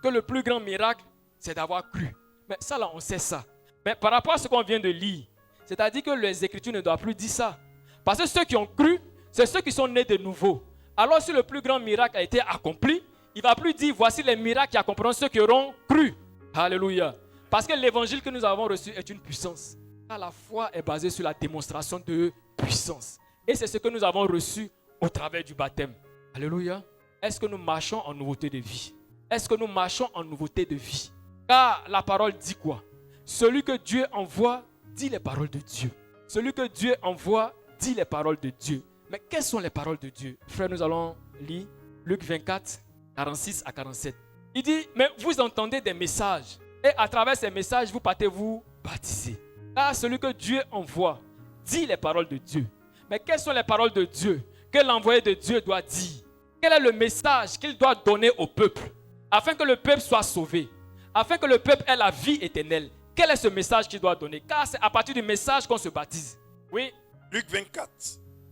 que le plus grand miracle, c'est d'avoir cru. Mais ça là, on sait ça. Mais par rapport à ce qu'on vient de lire, c'est-à-dire que les Écritures ne doivent plus dire ça. Parce que ceux qui ont cru, c'est ceux qui sont nés de nouveau. Alors si le plus grand miracle a été accompli, il ne va plus dire, voici les miracles qui accompagneront ceux qui auront cru. Alléluia. Parce que l'évangile que nous avons reçu est une puissance. Car la foi est basée sur la démonstration de puissance. Et c'est ce que nous avons reçu au travers du baptême. Alléluia. Est-ce que nous marchons en nouveauté de vie? Est-ce que nous marchons en nouveauté de vie? Car la parole dit quoi? Celui que Dieu envoie dit les paroles de Dieu. Celui que Dieu envoie dit les paroles de Dieu. Mais quelles sont les paroles de Dieu? Frère, nous allons lire Luc 24, 46 à 47. Il dit, mais vous entendez des messages. Et à travers ces messages, vous partez vous baptiser. Car celui que Dieu envoie dit les paroles de Dieu. Mais quelles sont les paroles de Dieu que l'envoyé de Dieu doit dire? Quel est le message qu'il doit donner au peuple afin que le peuple soit sauvé, afin que le peuple ait la vie éternelle? Quel est ce message qu'il doit donner? Car c'est à partir du message qu'on se baptise. Oui. Luc 24,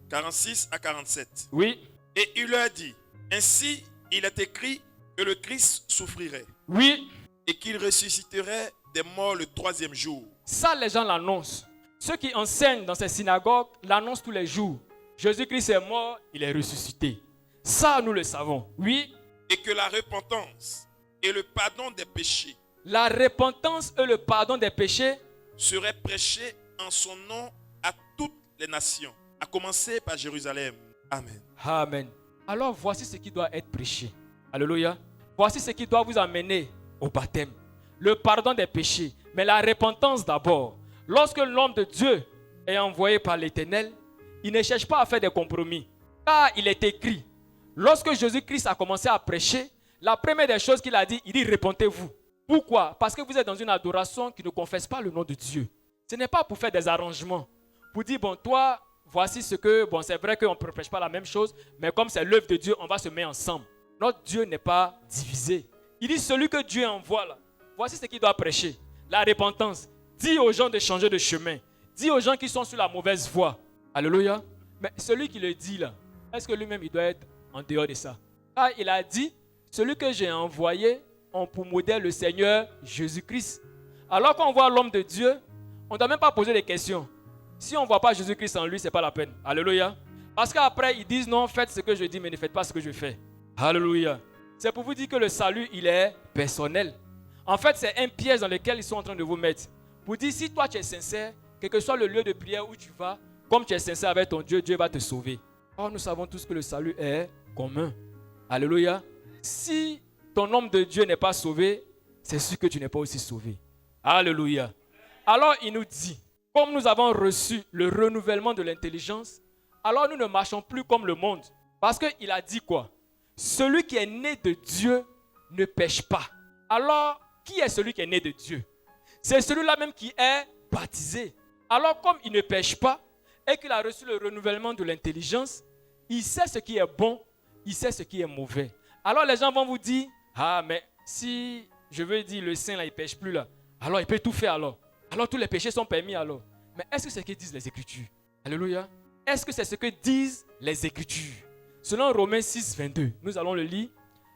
46 à 47. Oui. Et il leur dit, ainsi il est écrit que le Christ souffrirait. Oui. Et qu'il ressusciterait des morts le 3e jour. Ça, les gens l'annoncent. Ceux qui enseignent dans ces synagogues l'annoncent tous les jours. Jésus-Christ est mort, il est ressuscité. Ça, nous le savons. Oui. Et que la repentance et le pardon des péchés. La repentance et le pardon des péchés seraient prêchés en son nom à toutes les nations, à commencer par Jérusalem. Amen. Amen. Alors voici ce qui doit être prêché. Alléluia. Voici ce qui doit vous amener au baptême. Le pardon des péchés, mais la repentance d'abord. Lorsque l'homme de Dieu est envoyé par l'Éternel, il ne cherche pas à faire des compromis. Car il est écrit, lorsque Jésus-Christ a commencé à prêcher, la première des choses qu'il a dit, il dit repentez-vous. Pourquoi? Parce que vous êtes dans une adoration qui ne confesse pas le nom de Dieu. Ce n'est pas pour faire des arrangements. Pour dire, bon, toi, voici ce que, bon, c'est vrai qu'on ne prêche pas la même chose, mais comme c'est l'œuvre de Dieu, on va se mettre ensemble. Notre Dieu n'est pas divisé. Il dit, celui que Dieu envoie là, voici ce qu'il doit prêcher. La repentance. Dis aux gens de changer de chemin. Dis aux gens qui sont sur la mauvaise voie. Alléluia. Mais celui qui le dit là, est-ce que lui-même il doit être en dehors de ça? Ah, il a dit, celui que j'ai envoyé ont pour modèle le Seigneur Jésus-Christ. Alors quand on voit l'homme de Dieu, on ne doit même pas poser des questions. Si on ne voit pas Jésus-Christ en lui, ce n'est pas la peine. Alléluia. Parce qu'après, ils disent non, faites ce que je dis, mais ne faites pas ce que je fais. Alléluia. C'est pour vous dire que le salut, il est personnel. En fait, c'est un piège dans lequel ils sont en train de vous mettre. Pour dire, si toi tu es sincère, quel que soit le lieu de prière où tu vas, comme tu es sincère avec ton Dieu, Dieu va te sauver. Or, nous savons tous que le salut est commun. Alléluia. Si ton homme de Dieu n'est pas sauvé, c'est sûr que tu n'es pas aussi sauvé. Alléluia. Alors, il nous dit, comme nous avons reçu le renouvellement de l'intelligence, alors nous ne marchons plus comme le monde. Parce qu'il a dit quoi? Celui qui est né de Dieu ne pêche pas. Alors, qui est celui qui est né de Dieu? C'est celui-là même qui est baptisé. Alors, comme il ne pêche pas et qu'il a reçu le renouvellement de l'intelligence, il sait ce qui est bon, il sait ce qui est mauvais. Alors, les gens vont vous dire, ah, mais si je veux dire le saint là, il ne pêche plus là, alors il peut tout faire alors. Alors, tous les péchés sont permis alors. Mais est-ce que c'est ce que disent les Écritures? Alléluia. Est-ce que c'est ce que disent les Écritures? Selon Romains 6, 22, nous allons le lire.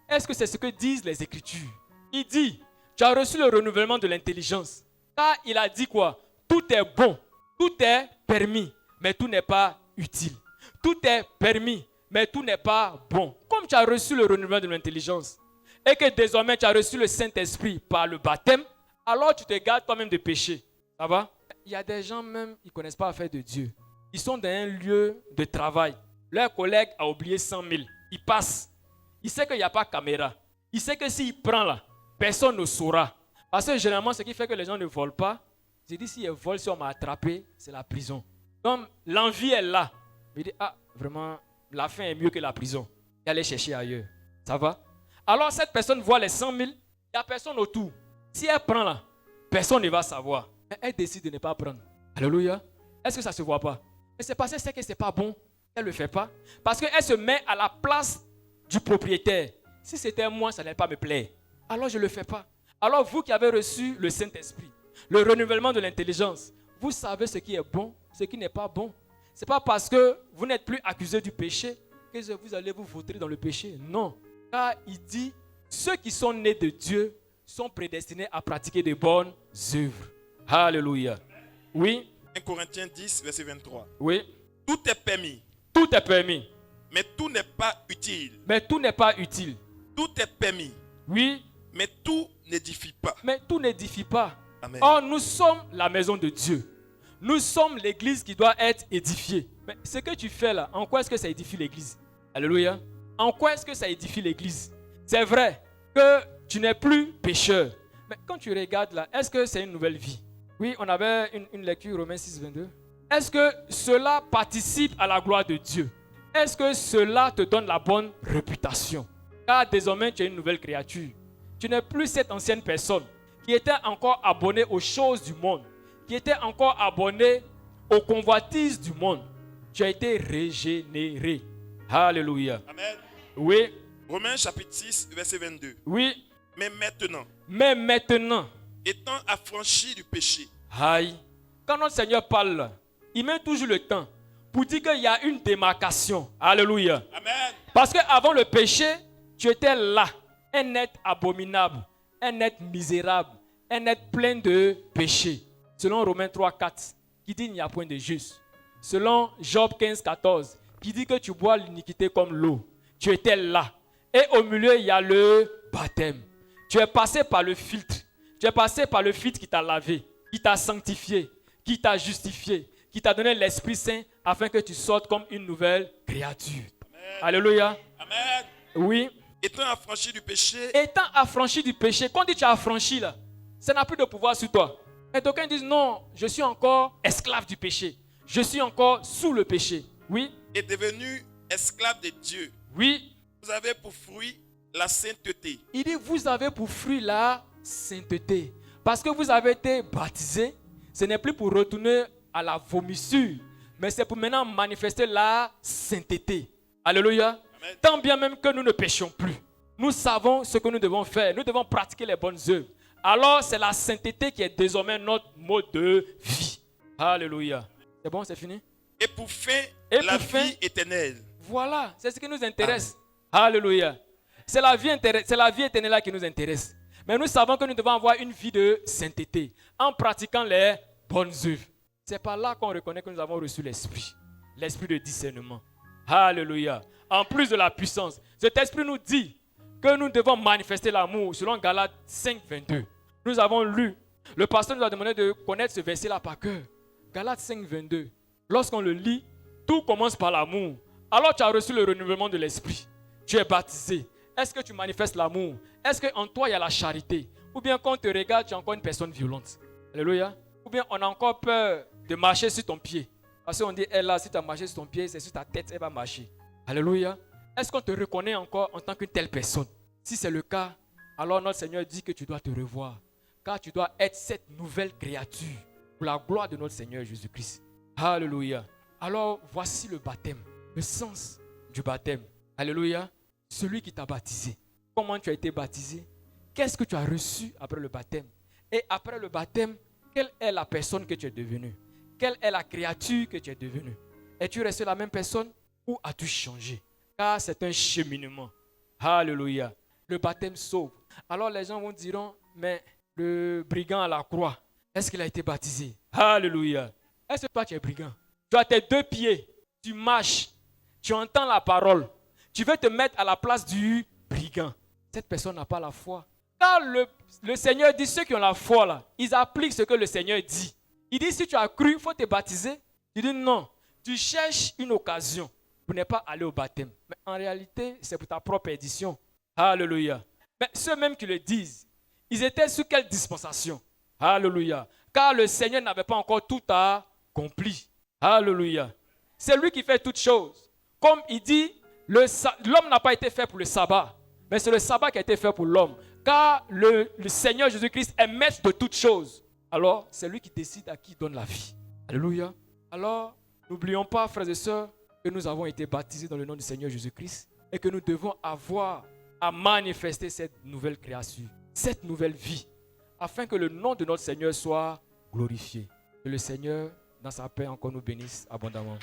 Est-ce que c'est ce que disent les Écritures? Il dit, tu as reçu le renouvellement de l'intelligence. Car il a dit quoi? Tout est bon, tout est permis, mais tout n'est pas utile. Tout est permis, mais tout n'est pas bon. Comme tu as reçu le renouvellement de l'intelligence et que désormais tu as reçu le Saint-Esprit par le baptême, alors tu te gardes toi-même de péché. Ça va? Il y a des gens même, ils ne connaissent pas l'affaire de Dieu. Ils sont dans un lieu de travail. Leur collègue a oublié 100 000. Il passe. Il sait qu'il n'y a pas de caméra. Il sait que s'il prend là, personne ne saura. Parce que généralement, ce qui fait que les gens ne volent pas, c'est dit si ils volent, si on m'a attrapé, c'est la prison. Donc l'envie est là. Il dit, ah, vraiment, la fin est mieux que la prison. Et aller chercher ailleurs. Ça va? Alors cette personne voit les 100 000, il n'y a personne autour. Si elle prend là, personne ne va savoir. Mais elle décide de ne pas prendre. Alléluia. Est-ce que ça ne se voit pas? Et c'est parce qu'elle sait que ce n'est pas bon. Elle ne le fait pas. Parce qu'elle se met à la place du propriétaire. Si c'était moi, ça n'allait pas me plaire. Alors je ne le fais pas. Alors vous qui avez reçu le Saint-Esprit, le renouvellement de l'intelligence, vous savez ce qui est bon, ce qui n'est pas bon. Ce n'est pas parce que vous n'êtes plus accusé du péché que vous allez vous vautrer dans le péché. Non. Car il dit, ceux qui sont nés de Dieu sont prédestinés à pratiquer de bonnes œuvres. Alléluia. Oui. 1 Corinthiens 10, verset 23. Oui. Tout est permis. Tout est permis. Mais tout n'est pas utile. Mais tout n'est pas utile. Tout est permis. Oui. Mais tout n'édifie pas. Mais tout n'édifie pas. Amen. Or, nous sommes la maison de Dieu. Nous sommes l'église qui doit être édifiée. Mais ce que tu fais là, en quoi est-ce que ça édifie l'église? Alléluia. En quoi est-ce que ça édifie l'église? C'est vrai que tu n'es plus pécheur. Mais quand tu regardes là, est-ce que c'est une nouvelle vie? Oui, on avait une lecture, Romains 6, 22. Est-ce que cela participe à la gloire de Dieu? Est-ce que cela te donne la bonne réputation? Car désormais, tu es une nouvelle créature. Tu n'es plus cette ancienne personne qui était encore abonnée aux choses du monde, qui était encore abonnée aux convoitises du monde. Tu as été régénéré. Alléluia. Amen. Oui. Romains chapitre 6, verset 22. Oui. Mais maintenant, étant affranchi du péché. Aïe. Quand notre Seigneur parle là, il met toujours le temps pour dire qu'il y a une démarcation. Alléluia. Amen. Parce qu'avant le péché, tu étais là, un être abominable, un être misérable, un être plein de péché. Selon Romains 3, 4, qui dit qu'il n'y a point de juste. Selon Job 15, 14, qui dit que tu bois l'iniquité comme l'eau. Tu étais là. Et au milieu, il y a le baptême. Tu es passé par le filtre. Tu es passé par le filtre qui t'a lavé, qui t'a sanctifié, qui t'a justifié, qui t'a donné l'Esprit Saint afin que tu sortes comme une nouvelle créature. Amen. Alléluia. Amen. Oui. Étant affranchi du péché. Étant affranchi du péché. Quand on dit tu es affranchi là, ça n'a plus de pouvoir sur toi. Et d'aucuns disent non, je suis encore esclave du péché. Je suis encore sous le péché. Oui. Et devenu esclave de Dieu. Oui. Vous avez pour fruit la sainteté. Il dit vous avez pour fruit la sainteté. Parce que vous avez été baptisé, ce n'est plus pour retourner à la vomissure, mais c'est pour maintenant manifester la sainteté. Alléluia. Amen. Tant bien même que nous ne péchions plus, nous savons ce que nous devons faire. Nous devons pratiquer les bonnes œuvres. Alors c'est la sainteté qui est désormais notre mode de vie. Alléluia. C'est bon, c'est fini? Et pour fin, la vie éternelle. Voilà, c'est ce qui nous intéresse. Amen. Alléluia. C'est la vie éternelle là qui nous intéresse. Mais nous savons que nous devons avoir une vie de sainteté en pratiquant les bonnes œuvres. C'est par là qu'on reconnaît que nous avons reçu l'esprit de discernement. Alléluia. En plus de la puissance, cet esprit nous dit que nous devons manifester l'amour selon Galates 5, 22. Nous avons lu, le pasteur nous a demandé de connaître ce verset-là par cœur. Galates 5, 22. Lorsqu'on le lit, tout commence par l'amour. Alors tu as reçu le renouvellement de l'esprit. Tu es baptisé. Est-ce que tu manifestes l'amour? Est-ce qu'en toi il y a la charité? Ou bien quand on te regarde, tu es encore une personne violente? Alléluia. Ou bien on a encore peur de marcher sur ton pied. Parce qu'on dit, elle là, si tu as marché sur ton pied, c'est sur ta tête, elle va marcher. Alléluia. Est-ce qu'on te reconnaît encore en tant qu'une telle personne? Si c'est le cas, alors notre Seigneur dit que tu dois te revoir. Car tu dois être cette nouvelle créature pour la gloire de notre Seigneur Jésus-Christ. Alléluia. Alors voici le baptême, le sens du baptême. Alléluia. Celui qui t'a baptisé. Comment tu as été baptisé? Qu'est-ce que tu as reçu après le baptême? Et après le baptême, quelle est la personne que tu es devenue? Quelle est la créature que tu es devenue? Es-tu resté la même personne ou as-tu changé? Car c'est un cheminement. Alléluia. Le baptême sauve. Alors les gens vont dire, mais le brigand à la croix, est-ce qu'il a été baptisé? Alléluia. Est-ce que toi tu es brigand? Tu as tes deux pieds, tu marches, tu entends la parole. Tu veux te mettre à la place du brigand. Cette personne n'a pas la foi. Car le Seigneur dit, ceux qui ont la foi là, ils appliquent ce que le Seigneur dit. Il dit, si tu as cru, il faut te baptiser. Il dit, non, tu cherches une occasion pour ne pas aller au baptême. Mais en réalité, c'est pour ta propre édition. Alléluia. Mais ceux même qui le disent, ils étaient sous quelle dispensation? Alléluia. Car le Seigneur n'avait pas encore tout accompli. Alléluia. C'est lui qui fait toutes choses. Comme il dit, l'homme n'a pas été fait pour le sabbat, mais c'est le sabbat qui a été fait pour l'homme. Car le Seigneur Jésus-Christ est maître de toutes choses. Alors, c'est lui qui décide à qui il donne la vie. Alléluia. Alors, n'oublions pas, frères et sœurs, que nous avons été baptisés dans le nom du Seigneur Jésus-Christ et que nous devons avoir à manifester cette nouvelle création, cette nouvelle vie, afin que le nom de notre Seigneur soit glorifié. Que le Seigneur, dans sa paix, encore nous bénisse abondamment.